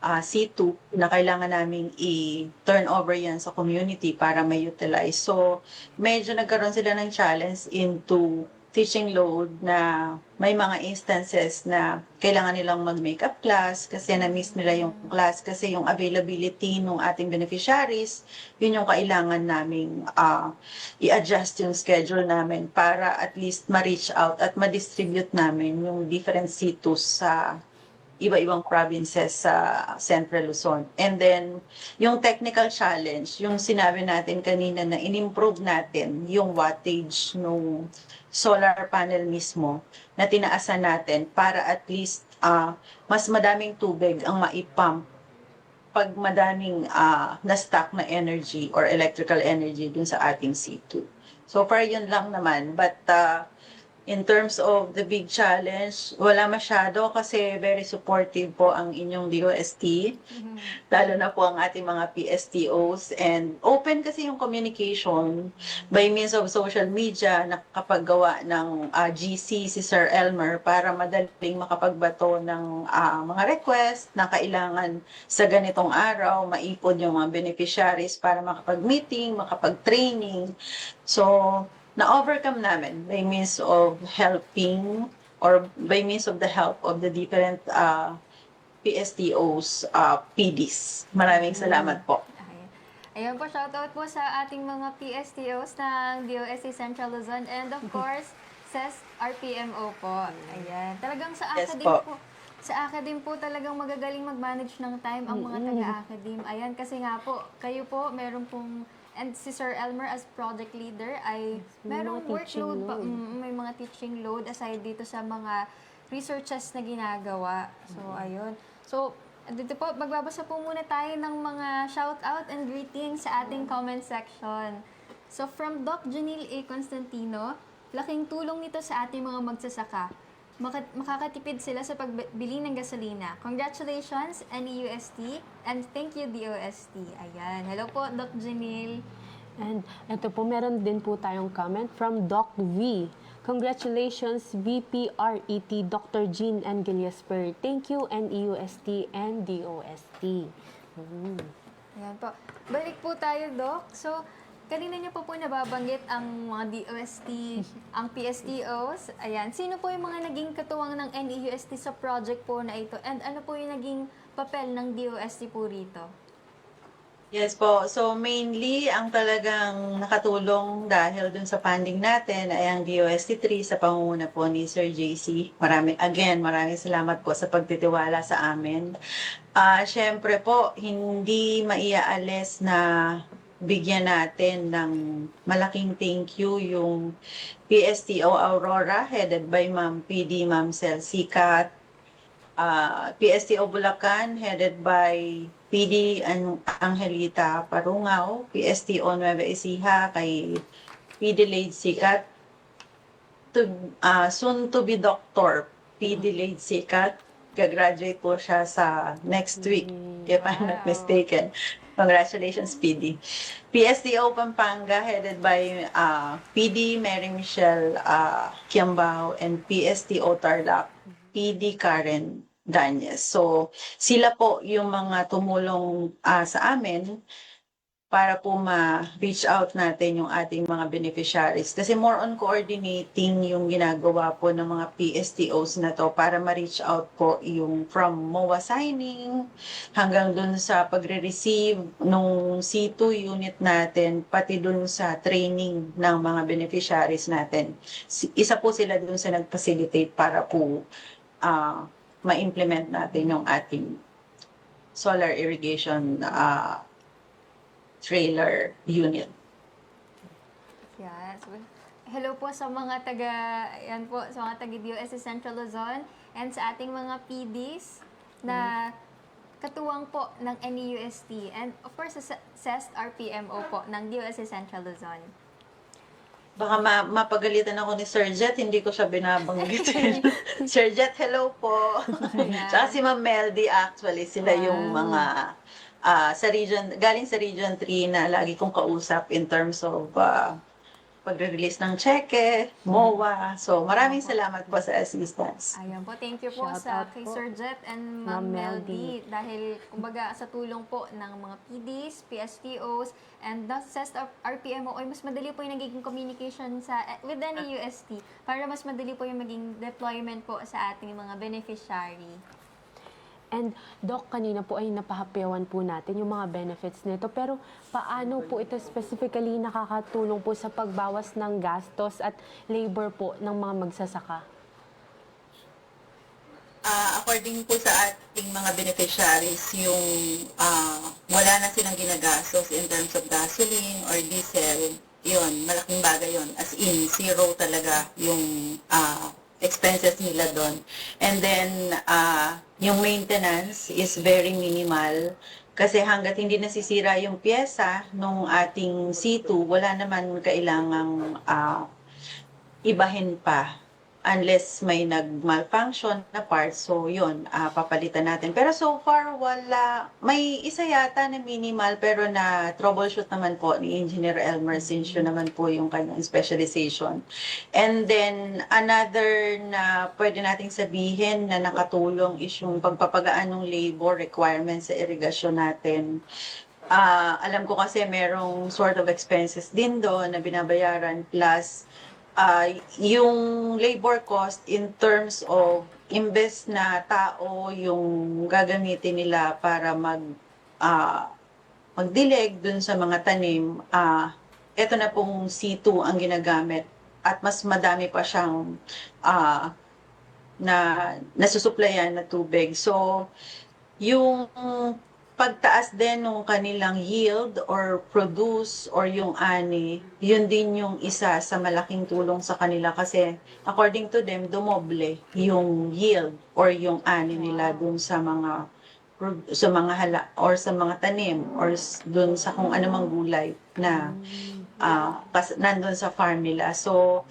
C2 na kailangan naming i-turn over yan sa community para may utilize. So, medyo nagkaroon sila ng challenge into teaching load na may mga instances na kailangan nilang mag-makeup class kasi na-miss nila yung class kasi yung availability ng ating beneficiaries, yun yung kailangan naming i-adjust yung schedule namin para at least ma-reach out at ma-distribute namin yung different C2s sa iba-ibang provinces sa Central Luzon. And then, yung technical challenge, yung sinabi natin kanina na in-improve natin yung wattage nung solar panel mismo na tinaasan natin para at least mas madaming tubig ang maipump pag madaming na-stock na energy or electrical energy dun sa ating C2. So far, yun lang naman. But in terms of the big challenge, wala masyado kasi very supportive po ang inyong DOST, lalo na po ang ating mga PSTOs, and open kasi yung communication by means of social media, nakakapaggawa ng GC si Sir Elmer para madaling makapagbato ng mga request na kailangan sa ganitong araw, maipon yung mga beneficiaries para makapag-meeting, makapag-training. So, na-overcome namin by means of helping or by means of the help of the different PSTOs, PDs. Maraming salamat po. Okay. Ayun po, shoutout po sa ating mga PSTOs ng DOST Central Luzon and of course, SES RPMO po. Ayan. Talagang sa Yes academe po. po. Sa academe po talagang magagaling mag-manage ng time ang mga taga-academe. Ayan, kasi nga po, kayo po, meron pong and si Sir Elmer as project leader ay may merong mga teaching workload pa, load. may mga teaching load aside dito sa mga researches na ginagawa. So, ayun. So, dito po, magbabasa po muna tayo ng mga shout-out and greetings sa ating comment section. So, from Doc Janil A. Constantino, laking tulong nito sa ating mga magsasaka. Makakatipid sila sa pagbili ng gasolina. Congratulations, NEUST, and thank you, DOST. Ayan. Hello po, Doc Janil. And ito po, meron din po tayong comment from Doc V. Congratulations, VPRET, Dr. Jean and Giliasper. Thank you, NEUST and DOST. Ayan po. Balik po tayo, Doc. So, kanina niyo po nababanggit ang mga DOST, ang PSTOs. Ayan. Sino po yung mga naging katuwang ng NEUST sa project po na ito? And ano po yung naging papel ng DOST po rito? Yes po. So mainly, ang talagang nakatulong dahil dun sa funding natin ay ang DOST3 sa pangunguna po ni Sir JC. Maraming salamat po sa pagtitiwala sa amin. Siyempre po, hindi maiaalis na bigyan natin ng malaking thank you yung PSTO Aurora headed by Ma'am PD Ma'am Cel Sikat, PSTO Bulacan headed by PD Angelita Parungaw, PSTO Nueva Ecija kay PD Lade Sikat, soon to be Doctor PD Lade Sikat. Gagraduate po siya sa next week, if I'm not mistaken. Congratulations, PD. PSTO Pampanga, headed by PD Mary Michelle Kiambao, and PSTO Tarlac, PD Karen Danyes. So, sila po yung mga tumulong sa amin para po ma-reach out natin yung ating mga beneficiaries. Kasi more on coordinating yung ginagawa po ng mga PSTOs na to para ma-reach out po yung from MOA signing hanggang dun sa pagre-receive nung C2 unit natin, pati dun sa training ng mga beneficiaries natin. Isa po sila dun sa nag-facilitate para po ma-implement natin yung ating solar irrigation trailer unit. Yes. Hello po sa mga yan po, sa mga taga DOST Central Luzon and sa ating mga PDs na katuwang po ng NEUST and of course sa CEST RPMO po ng DOST Central Luzon. Baka mapagalitan ako ni Sir Jet, hindi ko siya binabanggitin. Sir Jet, hello po. Ayan. Tsaka si Ma'am Meldy, actually, sila yung mga galing sa Region 3 na lagi kong kausap in terms of pag-release ng cheque, MOA. So, maraming salamat po sa assistance. Ayan po, thank you po Shout sa out kay po. Sir Jet and Ma'am Ma'am Meldy. Meldy dahil kumbaga sa tulong po ng mga PDs, PSTOs, and the CEST RPMO ay mas madali po yung nagiging communication with the NEUST para mas madali po yung maging deployment po sa ating mga beneficiary. And Doc, kanina po ay napahapyawan po natin yung mga benefits nito. Pero paano po ito specifically nakakatulong po sa pagbawas ng gastos at labor po ng mga magsasaka? According po sa ating mga beneficiaries, yung wala na silang ginagastos in terms of gasoline or diesel, yun, malaking bagay yun. As in, zero talaga yung expenses nila doon. And then, yung maintenance is very minimal kasi hanggat hindi nasisira yung pyesa nung ating C2, wala naman kailangang ibahin pa unless may nag-malfunction na parts. So, yun, papalitan natin. Pero so far, wala. May isa yata na minimal pero na troubleshoot naman po ni Engineer Elmer since yun naman po yung kanyang specialization. And then, another na pwede nating sabihin na nakatulong is yung pagpapagaan ng labor requirements sa irigasyon natin. Alam ko kasi merong sort of expenses din doon na binabayaran plus yung labor cost in terms of imbes na tao yung gagamitin nila para magdilig dun sa mga tanim, eto na pong C2 ang ginagamit at mas madami pa siyang nasusuplayan na tubig. So, yung pagtaas din ng kanilang yield or produce or yung ani, yun din yung isa sa malaking tulong sa kanila kasi according to them, dumoble yung yield or yung ani nila dun sa mga hala or sa mga tanim or dun sa kung anumang gulay na nandun sa farm nila. So,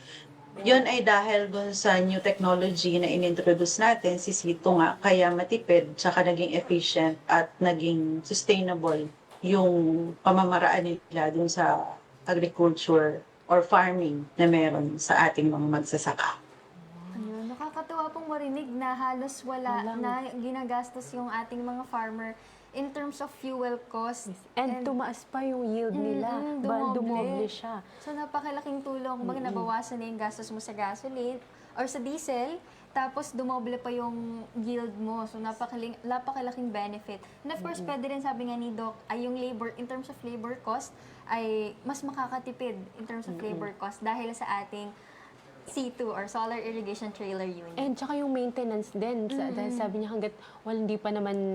yun ay dahil dun sa new technology na inintroduce natin, si Sito nga, kaya matipid, tsaka naging efficient at naging sustainable yung pamamaraan nila dun sa agriculture or farming na meron sa ating mga magsasaka. Ayun, nakakatuwa pong marinig na halos wala na ginagastos yung ating mga farmer in terms of fuel cost. And tumaas pa yung yield nila. Dumoble siya. So, napakalaking tulong. Kumbaga, nabawasan na yung gastos mo sa gasoline or sa diesel, tapos dumoble pa yung yield mo. So, napakalaking benefit. And of course, pwede rin sabi nga ni Doc, ay yung labor, in terms of labor cost, ay mas makakatipid in terms of labor cost dahil sa ating C2 or Solar Irrigation Trailer Unit. And tsaka yung maintenance din. Dahil sabi niya hanggat hindi pa naman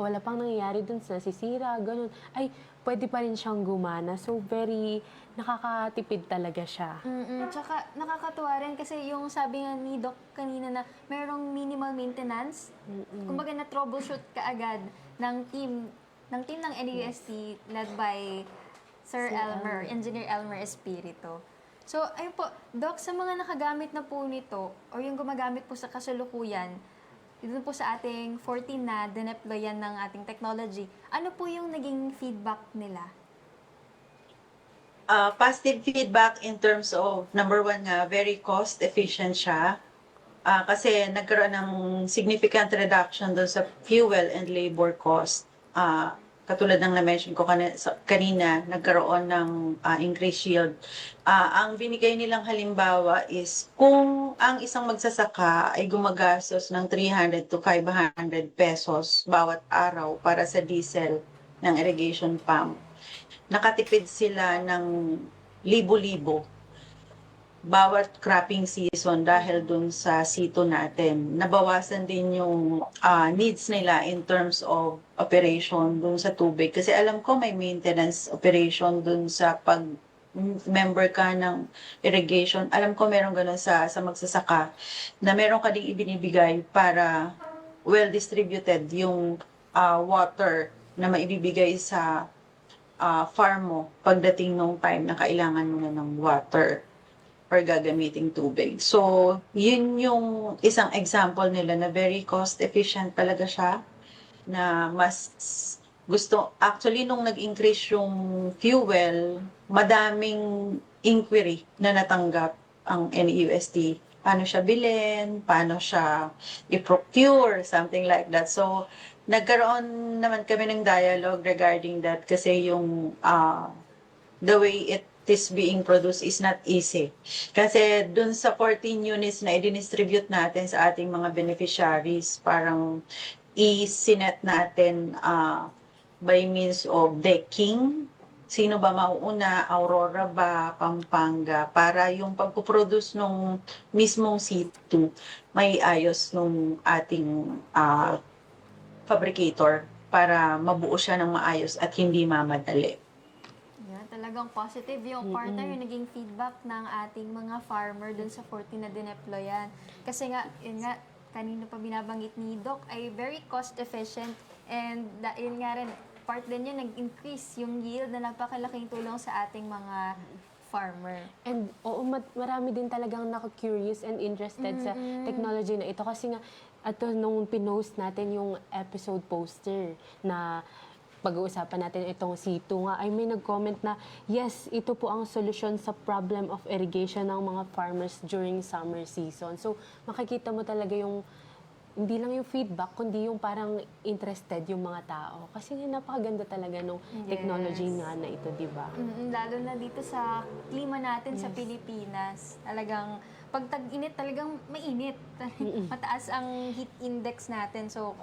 wala pang nangyayari dun sa nasisira, ganun, ay pwede pa rin siyang gumana. So, very nakakatipid talaga siya. Tsaka nakakatuwa rin kasi yung sabi nga ni Doc kanina na merong minimal maintenance. Kumbaga na-troubleshoot kaagad ng team ng NEUST led by Sir Elmer, Engineer Elmer Espiritu. So, ayun po, Doc, sa mga nakagamit na po nito o yung gumagamit po sa kasalukuyan, dito po sa ating 14 na dineployan ng ating technology, ano po yung naging feedback nila? Positive feedback in terms of, number one nga, very cost efficient siya. Kasi nagkaroon ng significant reduction doon sa fuel and labor cost. Katulad ng na-mention ko kanina, nagkaroon ng increased yield. Ang binigay nilang halimbawa is kung ang isang magsasaka ay gumagastos ng 300 to 500 pesos bawat araw para sa diesel ng irrigation pump, nakatipid sila ng libo-libo bawat cropping season dahil dun sa sito natin. Nabawasan din yung needs nila in terms of operation dun sa tubig. Kasi alam ko may maintenance operation dun sa member ka ng irrigation, alam ko meron ganun sa magsasaka, na meron ka ding ibinibigay para well distributed yung water na maibibigay sa farm mo pagdating nung time na kailangan mo na ng water or gagamiting tubig. So, yun yung isang example nila na very cost efficient talaga siya, na mas actually nung nag-increase yung fuel, madaming inquiry na natanggap ang NEUST. Paano siya bilhin, paano siya i-procure, something like that. So, nagkaroon naman kami ng dialogue regarding that kasi yung the way it is being produced is not easy. Kasi dun sa 14 units na i-distribute natin sa ating mga beneficiaries, parang i-sinet natin by means of decking. Sino ba mauuna? Aurora ba? Pampanga? Para yung pagpuproduce nung mismong C2 may ayos nung ating fabricator para mabuo siya ng maayos at hindi mamadali. Yeah, talagang positive yung partner, yung naging feedback ng ating mga farmer dun sa 14 na dineployan. Kasi nga, yun nga, kanina pa binabanggit ni Doc, ay very cost efficient and yun nga rin, part din yun, nag-increase yung yield na napakalaking tulong sa ating mga farmer. And oo, marami din talagang naka-curious and interested sa technology na ito. Kasi nga, ato nung pinost natin yung episode poster na pag-uusapan natin itong C2 nga, ay may nag-comment na, yes, ito po ang solusyon sa problem of irrigation ng mga farmers during summer season. So, makikita mo talaga yung, hindi lang yung feedback, kundi yung parang interested yung mga tao. Kasi nga napakaganda talaga nung technology nga na ito, di ba? Lalo na dito sa klima natin sa Pilipinas, talagang pag tag-init talagang mainit. Mataas ang heat index natin. So,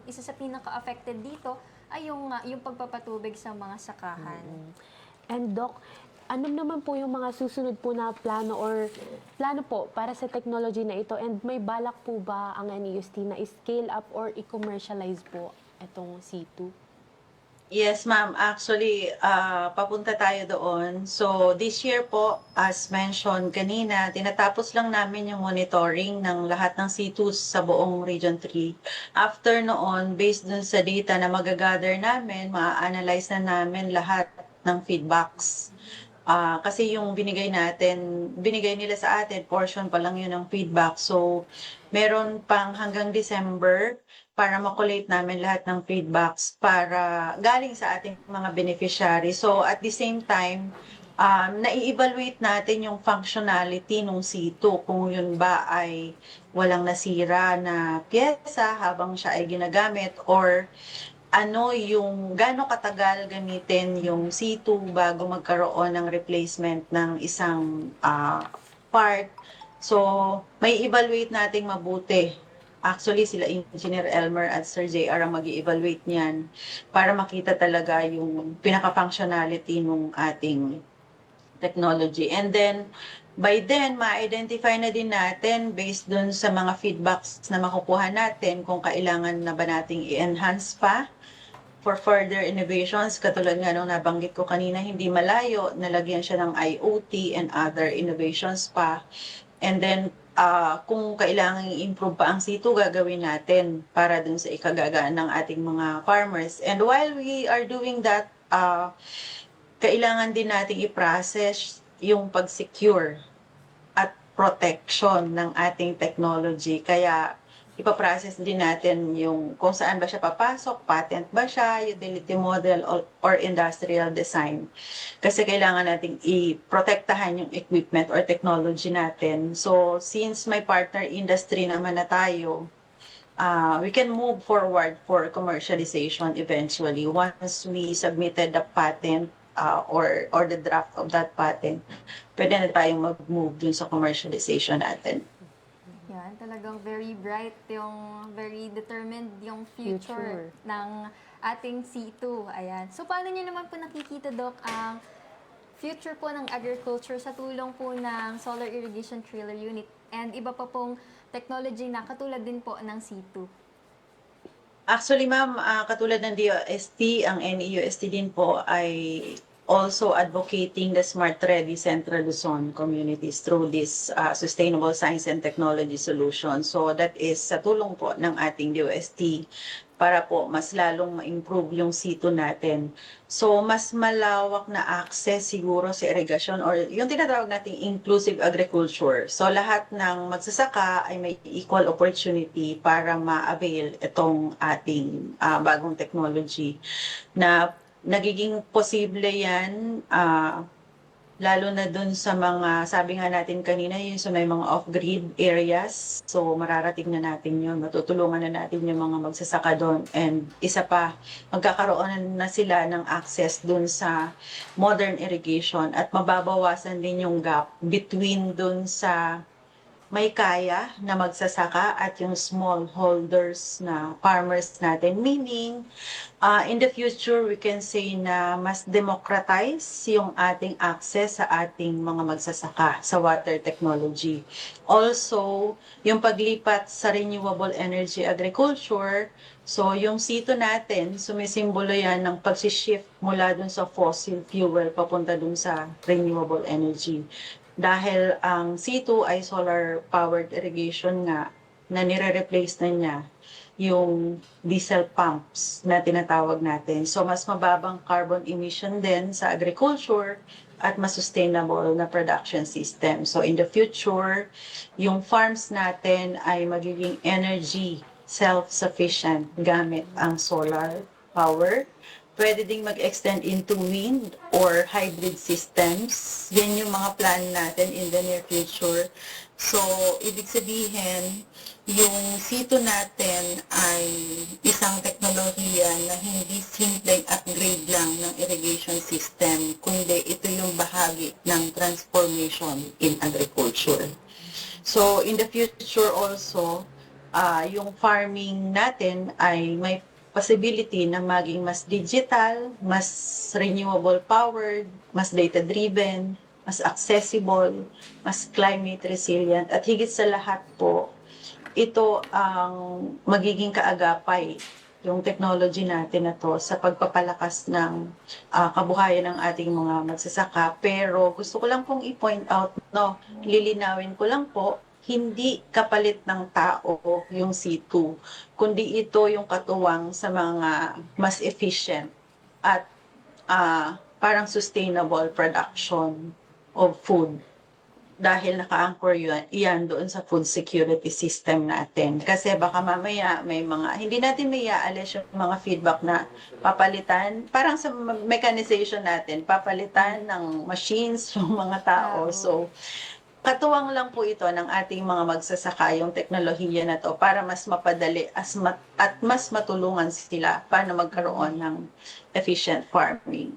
isa sa pinaka-affected dito ay yung pagpapatubig sa mga sakahan. And Doc, ano naman po yung mga susunod po na plano po para sa technology na ito? And may balak po ba ang NEUST na i-scale up or i-commercialize po itong C2? Yes, ma'am. Actually, papunta tayo doon. So, this year po, as mentioned kanina, tinatapos lang namin yung monitoring ng lahat ng C2s sa buong Region 3. After noon, based dun sa data na magagather namin, ma-analyze na namin lahat ng feedbacks. Kasi yung binigay nila sa atin, portion pa lang yun ng feedback. So, meron pang hanggang December para makulate namin lahat ng feedbacks para galing sa ating mga beneficiary. So, at the same time, nai-evaluate natin yung functionality ng C2, kung yun ba ay walang nasira na pyesa habang siya ay ginagamit, or ano yung gaano katagal gamitin yung C2 bago magkaroon ng replacement ng isang part. So, may evaluate nating mabuti. Actually, sila Engineer Elmer at Sir JR ang mag-i-evaluate niyan para makita talaga yung pinaka-functionality ng ating technology. And then, by then, ma-identify na din natin based dun sa mga feedbacks na makukuha natin kung kailangan na ba nating i-enhance pa for further innovations. Katulad nga nung nabanggit ko kanina, hindi malayo, nalagyan siya ng IoT and other innovations pa. And then, kung kailangan i-improve pa ang C2, gagawin natin para dun sa ikagagaan ng ating mga farmers. And while we are doing that, kailangan din nating i-process yung pag-secure at protection ng ating technology. Kaya, ipaprocess din natin yung kung saan ba siya papasok, patent ba siya, utility model, or industrial design. Kasi kailangan nating i-protektahan yung equipment or technology natin. So, since may partner industry naman na tayo, we can move forward for commercialization eventually once we submitted the patent or the draft of that patent. Pwede na tayong mag-move dun sa commercialization natin. Yan, talagang very bright, yung very determined yung future ng ating C2. Ayan. So, paano nyo naman po nakikita, Doc, ang future po ng agriculture sa tulong po ng Solar Irrigation Trailer Unit and iba pa pong technology na katulad din po ng C2? Actually, ma'am, katulad ng DOST, ang NEUST din po ay also advocating the Smart Ready Central Luzon communities through this sustainable science and technology solution. So that is sa tulong po ng ating DOST para po mas lalong ma-improve yung sito natin. So mas malawak na access siguro sa irrigation or yung tinatawag nating inclusive agriculture. So lahat ng magsasaka ay may equal opportunity para ma-avail itong ating bagong technology na nagiging posible yan, lalo na dun sa mga, sabi nga natin kanina, yung sa may mga off-grid areas. So, mararating na natin yun. Matutulungan na natin yung mga magsasaka doon. And isa pa, magkakaroon na sila ng access dun sa modern irrigation at mababawasan din yung gap between dun sa may kaya na magsasaka at yung smallholders na farmers natin. Meaning, in the future, we can say na mas democratize yung ating access sa ating mga magsasaka sa water technology. Also, yung paglipat sa renewable energy agriculture, so yung sito natin, sumisimbolo yan ng pagsishift mula dun sa fossil fuel papunta dun sa renewable energy. Dahil ang C2 ay solar-powered irrigation nga na nire-replace na niya yung diesel pumps na tinatawag natin. So, mas mababang carbon emission din sa agriculture at mas sustainable na production system. So, in the future, yung farms natin ay magiging energy self-sufficient gamit ang solar power. Pwede ding mag-extend into wind or hybrid systems. Yan yung mga plan natin in the near future. So, ibig sabihin, yung sito natin ay isang teknolohiya na hindi simpleng upgrade lang ng irrigation system, kundi ito yung bahagi ng transformation in agriculture. So, in the future also, yung farming natin ay may possibility na maging mas digital, mas renewable powered, mas data-driven, mas accessible, mas climate resilient, at higit sa lahat po, ito ang magiging kaagapay yung technology natin na to sa pagpapalakas ng kabuhayan ng ating mga magsasaka. Pero gusto ko lang pong i-point out, no, lilinawin ko lang po, hindi kapalit ng tao yung C2, kundi ito yung katuwang sa mga mas efficient at parang sustainable production of food. Dahil naka-anchor yan doon sa food security system natin. Kasi baka mamaya may mga, hindi natin may aalis yung mga feedback na papalitan, parang sa mechanization natin, papalitan ng machines yung mga tao. So, katuwang lang po ito ng ating mga magsasaka yung teknolohiya na to para mas mapadali at mas matulungan sila para magkaroon ng efficient farming.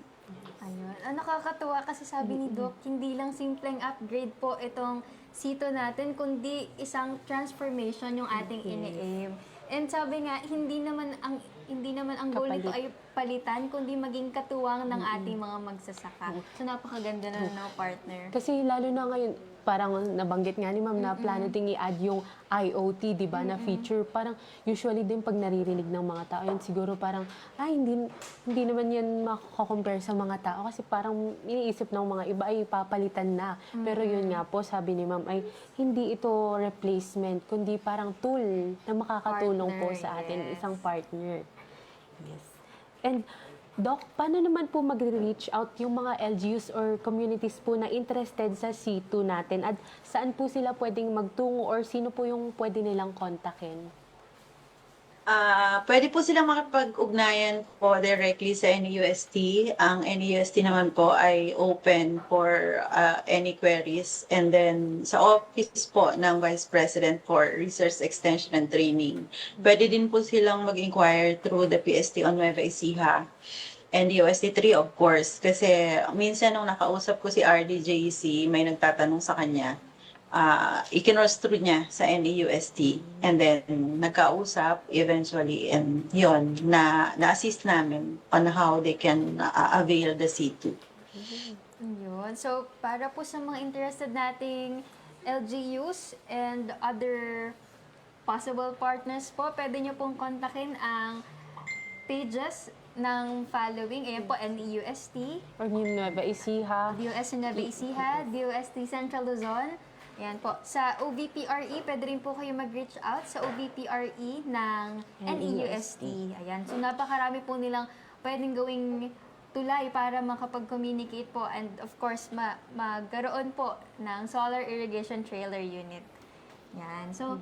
Ayun. Nakakatuwa kasi sabi ni Doc, hindi lang simpleng upgrade po itong sito natin, kundi isang transformation yung ating ini-aim. And sabi nga, hindi naman ang goal nito ay palitan, kundi maging katuwang ng ating mga magsasaka. So napakaganda na ng partner. Kasi lalo na ngayon, parang nabanggit nga ni Ma'am na plano ding i-add yung IoT, di ba, na feature. Parang usually din pag naririnig ng mga tao, yun siguro parang, hindi naman yan makakompare sa mga tao kasi parang iniisip ng mga iba ay papalitan na. Pero yun nga po, sabi ni Ma'am, ay hindi ito replacement, kundi parang tool na makakatulong po Partner, sa atin, yes. isang partner. Yes. And Doc, paano naman po mag-reach out yung mga LGUs or communities po na interested sa C2 natin? At saan po sila pwedeng magtungo or sino po yung pwede nilang kontakin? Pwede po silang makipag-ugnayan po directly sa NEUST. Ang NEUST naman po ay open for any queries. And then sa office po ng Vice President for Research Extension and Training, pwede din po silang mag-inquire through the PST on Nueva Ecija. And UST 3 of course, kasi minsan nung nakausap ko si RDJC, may nagtatanong sa kanya, ikinostro niya sa NEUST, and then nagkausap eventually, and yon na-assist namin on how they can avail the C2. Yun. So, para po sa mga interested nating LGUs and other possible partners po, pwede nyo pong kontakin ang pages ng following. Ayan po, NEUST, Or yung Nueva Ecija. DOST Nueva Ecija, DOST Central Luzon. Ayan po. Sa OVPRE, pwede rin po kayo mag-reach out sa OVPRE ng NEUST. Ayan. So, napakarami po nilang pwedeng gawing tulay para makapag-communicate po and of course magkaroon po ng solar irrigation trailer unit. Yan. So,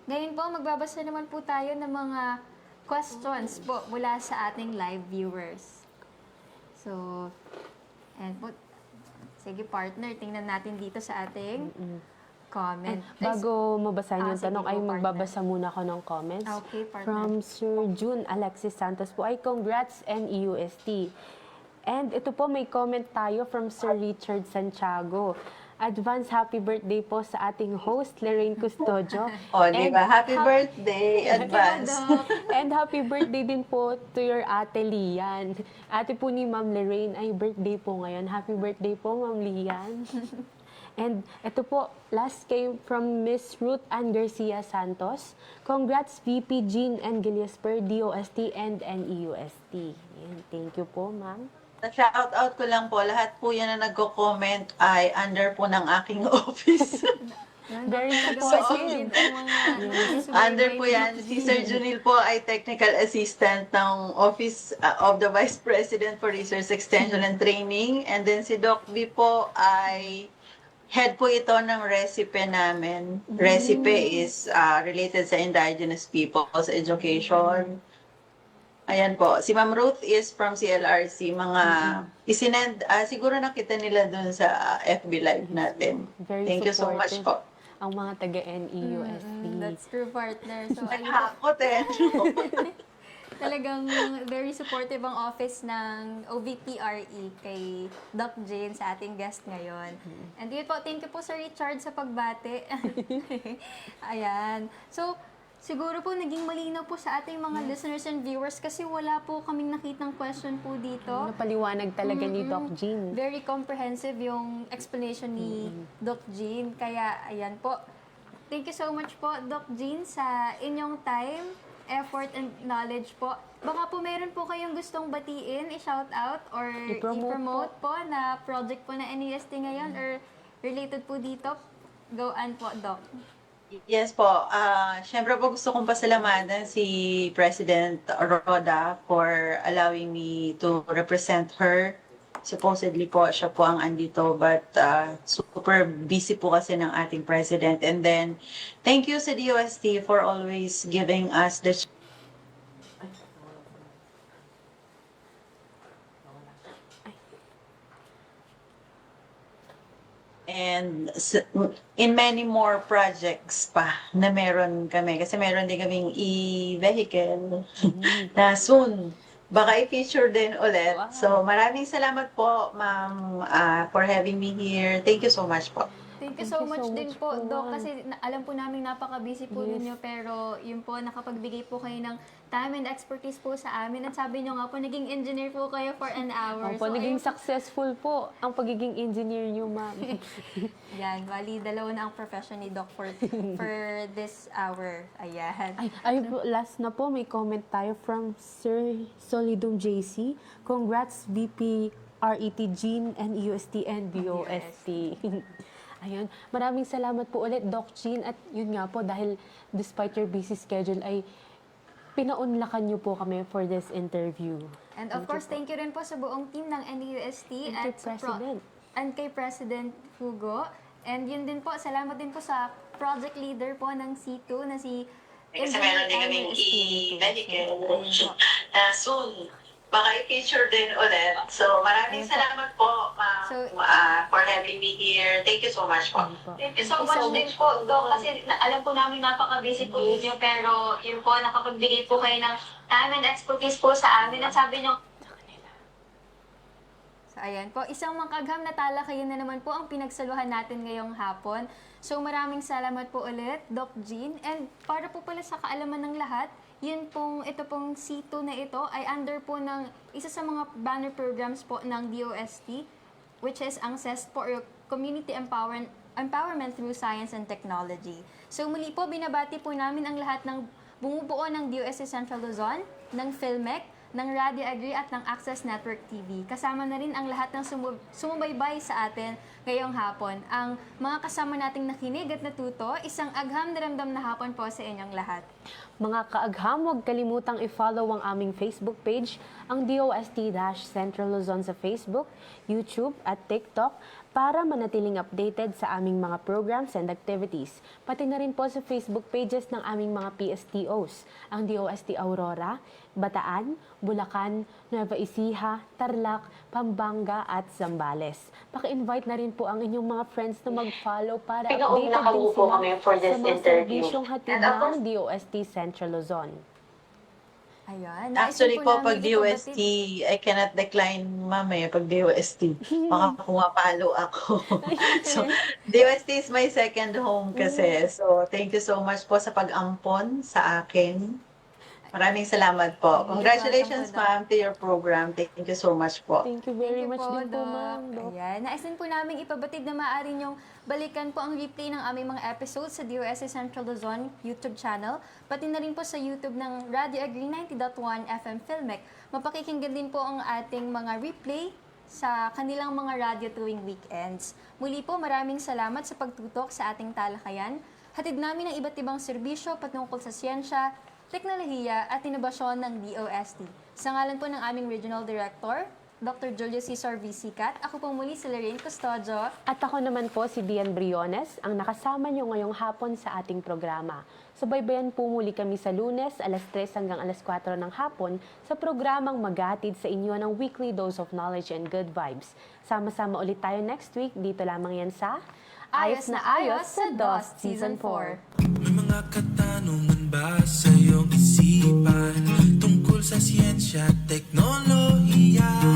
ngayon po magbabasa naman po tayo ng mga questions po mula sa ating live viewers. So, and po, sige partner, tingnan natin dito sa ating comment. Bago mabasahin yung sige tanong, po, ay partner. magbabasa muna ako ng comments. Okay, partner. From Sir June Alexis Santos po ay congrats NEUST. And ito po, may comment tayo from Sir Richard Santiago. Advance happy birthday po sa ating host, Lorraine Custodio. O, di ba? Happy birthday, advance. And happy birthday din po to your ate Lian. Ate po ni Ma'am Lorraine ay birthday po ngayon. Happy birthday po, Ma'am Lian. And ito po, last came from Miss Ruth Ann Garcia Santos. Congrats VP Jean and Gilliesper, DOST and NEUST. Yan, thank you po, ma'am. Shout out ko lang po, lahat po yan na nagko-comment ay under po ng aking office. Very supportive. supportive. Under po yan. Si Sir Junil po ay technical assistant ng Office of the Vice President for Research Extension and Training. And then si Doc B po ay head po ito ng recipe namin. Recipe is related sa indigenous people's education. Ayan po. Si Ma'am Ruth is from CLRC. Mga isinend, siguro nakita nila dun sa FB Live natin. Very Thank you so much supportive. po. Ang mga taga-NEUST. That's true, partner. So, ayun po, Naghakot eh. talagang very supportive ang office ng OVPRE kay Doc Jane sa ating guest ngayon. And yun po, thank you po Sir Richard sa pagbate. Ayan. So, siguro po naging malinaw po sa ating mga listeners and viewers kasi wala po kaming nakitang question po dito. Napaliwanag talaga ni Doc Jean. Very comprehensive yung explanation ni Doc Jean. Kaya, ayan po. Thank you so much po, Doc Jean, sa inyong time, effort, and knowledge po. Baka po meron po kayong gustong batiin, i-shout out, or i-promote po na project po na NEST ngayon or related po dito. Go on po, Doc. Yes po. Siyempre po gusto kong pasalamatan si President Roda for allowing me to represent her. Supposedly po, siya po ang andito, but super busy po kasi ng ating President. And then, thank you sa DOST for always giving us the and in many more projects pa na meron kami. Kasi meron din kaming e-vehicle na soon. Baka i-feature din ulit. Wow. So maraming salamat po, ma'am, for having me here. Thank you so much po. Thank you Thank so you much so din much po, po, Doc, ma'am. kasi alam po namin napaka-busy po Yes. ninyo, pero yun po, nakapagbigay po kayo ng time and expertise po sa amin. At sabi nyo nga po, naging engineer po kayo for an hour. Opo, naging ayun po, successful po ang pagiging engineer niyo, ma'am. yan, bali, dalawa na ang profession ni Doc for this hour. Ayan. Ay, last na po, may comment tayo from Sir Solidum JC. Congrats, VP RET Jean and EUST and BOST. Ayun, maraming salamat po ulit, Doc Jean. At yun nga po, dahil despite your busy schedule, ay pinaunlakan niyo po kami for this interview. And of course, thank you rin po sa buong team ng NEUST And at kay President. and kay President Hugo. And yun din po, salamat din po sa project leader po ng C2 na si Kasi meron din kaming e-vehicle na soon. Baka i-feature din ulit. So maraming salamat po, ma'am, So, for having me here. Thank you so much po. Thank you so much din po, Doc, kasi alam po namin napaka-busy po ninyo, pero yun po, nakapagbigay po kayo ng time and expertise po sa amin. At sabi nyo, so, ayan po, isang makagham na talakayan na naman po ang pinagsaluhan natin ngayong hapon. So maraming salamat po ulit, Doc Jean. And para po pala sa kaalaman ng lahat, ito pong C2 na ito ay under po ng isa sa mga banner programs po ng DOST, which is ang CEST po, or Community Empowerment through Science and Technology. So muli po, binabati po namin ang lahat ng bumubuo ng DOST Central Luzon, ng PhilMec, ng Radio Agri at ng Access Network TV. Kasama na rin ang lahat ng sumubaybay sa atin ngayong hapon. Ang mga kasama nating nakinig at natuto, isang agham na ramdam na hapon po sa inyong lahat. Mga kaagham, huwag kalimutang i-follow ang aming Facebook page, ang DOST-Central Luzon sa Facebook, YouTube at TikTok para manatiling updated sa aming mga programs and activities. Pati na rin po sa Facebook pages ng aming mga PSTOs, ang DOST Aurora, Bataan, Bulacan, Nueva Ecija, Tarlac, Pampanga at Zambales. Paki-invite na rin po ang inyong mga friends na mag-follow para updated din sila sa mga serbisyong hatid ng DOST Central Luzon. Ayun. Actually nais po, namin pag DOST, ipabatid- I cannot decline mamaya pag DOST. Baka pumapalo ako. So, DOST is my second home kasi. So, thank you so much po sa pag-ampon sa akin. Maraming salamat po. Congratulations, ma'am, to your program. Thank you so much po. Thank you very Thank you much po, din po, Doc. ma'am. Doc. Ayan. Nais din po namin ipabatid na maaari niyong balikan po ang replay ng aming mga episodes sa DOST Central Luzon YouTube channel, pati na rin po sa YouTube ng Radio Agri 90.1 FM Filmic. Mapakikinggan din po ang ating mga replay sa kanilang mga radio tuwing weekends. Muli po, maraming salamat sa pagtutok sa ating talakayan. Hatid namin ang iba't ibang serbisyo patungkol sa siyensya, teknolohiya at inobasyon ng DOST. Sa ngalan po ng aming Regional Director, Dr. Julio Cesar V. Sicat, ako po muli si Lorraine Custodio. At ako naman po si Dian Briones, ang nakasama niyo ngayong hapon sa ating programa. Subaybayan po muli kami sa Lunes, alas 3 hanggang alas 4 ng hapon sa programang maghahatid sa inyo ng weekly dose of knowledge and good vibes. Sama-sama ulit tayo next week, dito lamang yan sa Ayos na Ayos sa DOST Season 4. May mga katanungan ba sa iyong isipan tungkol sa siyensya at teknolohiya?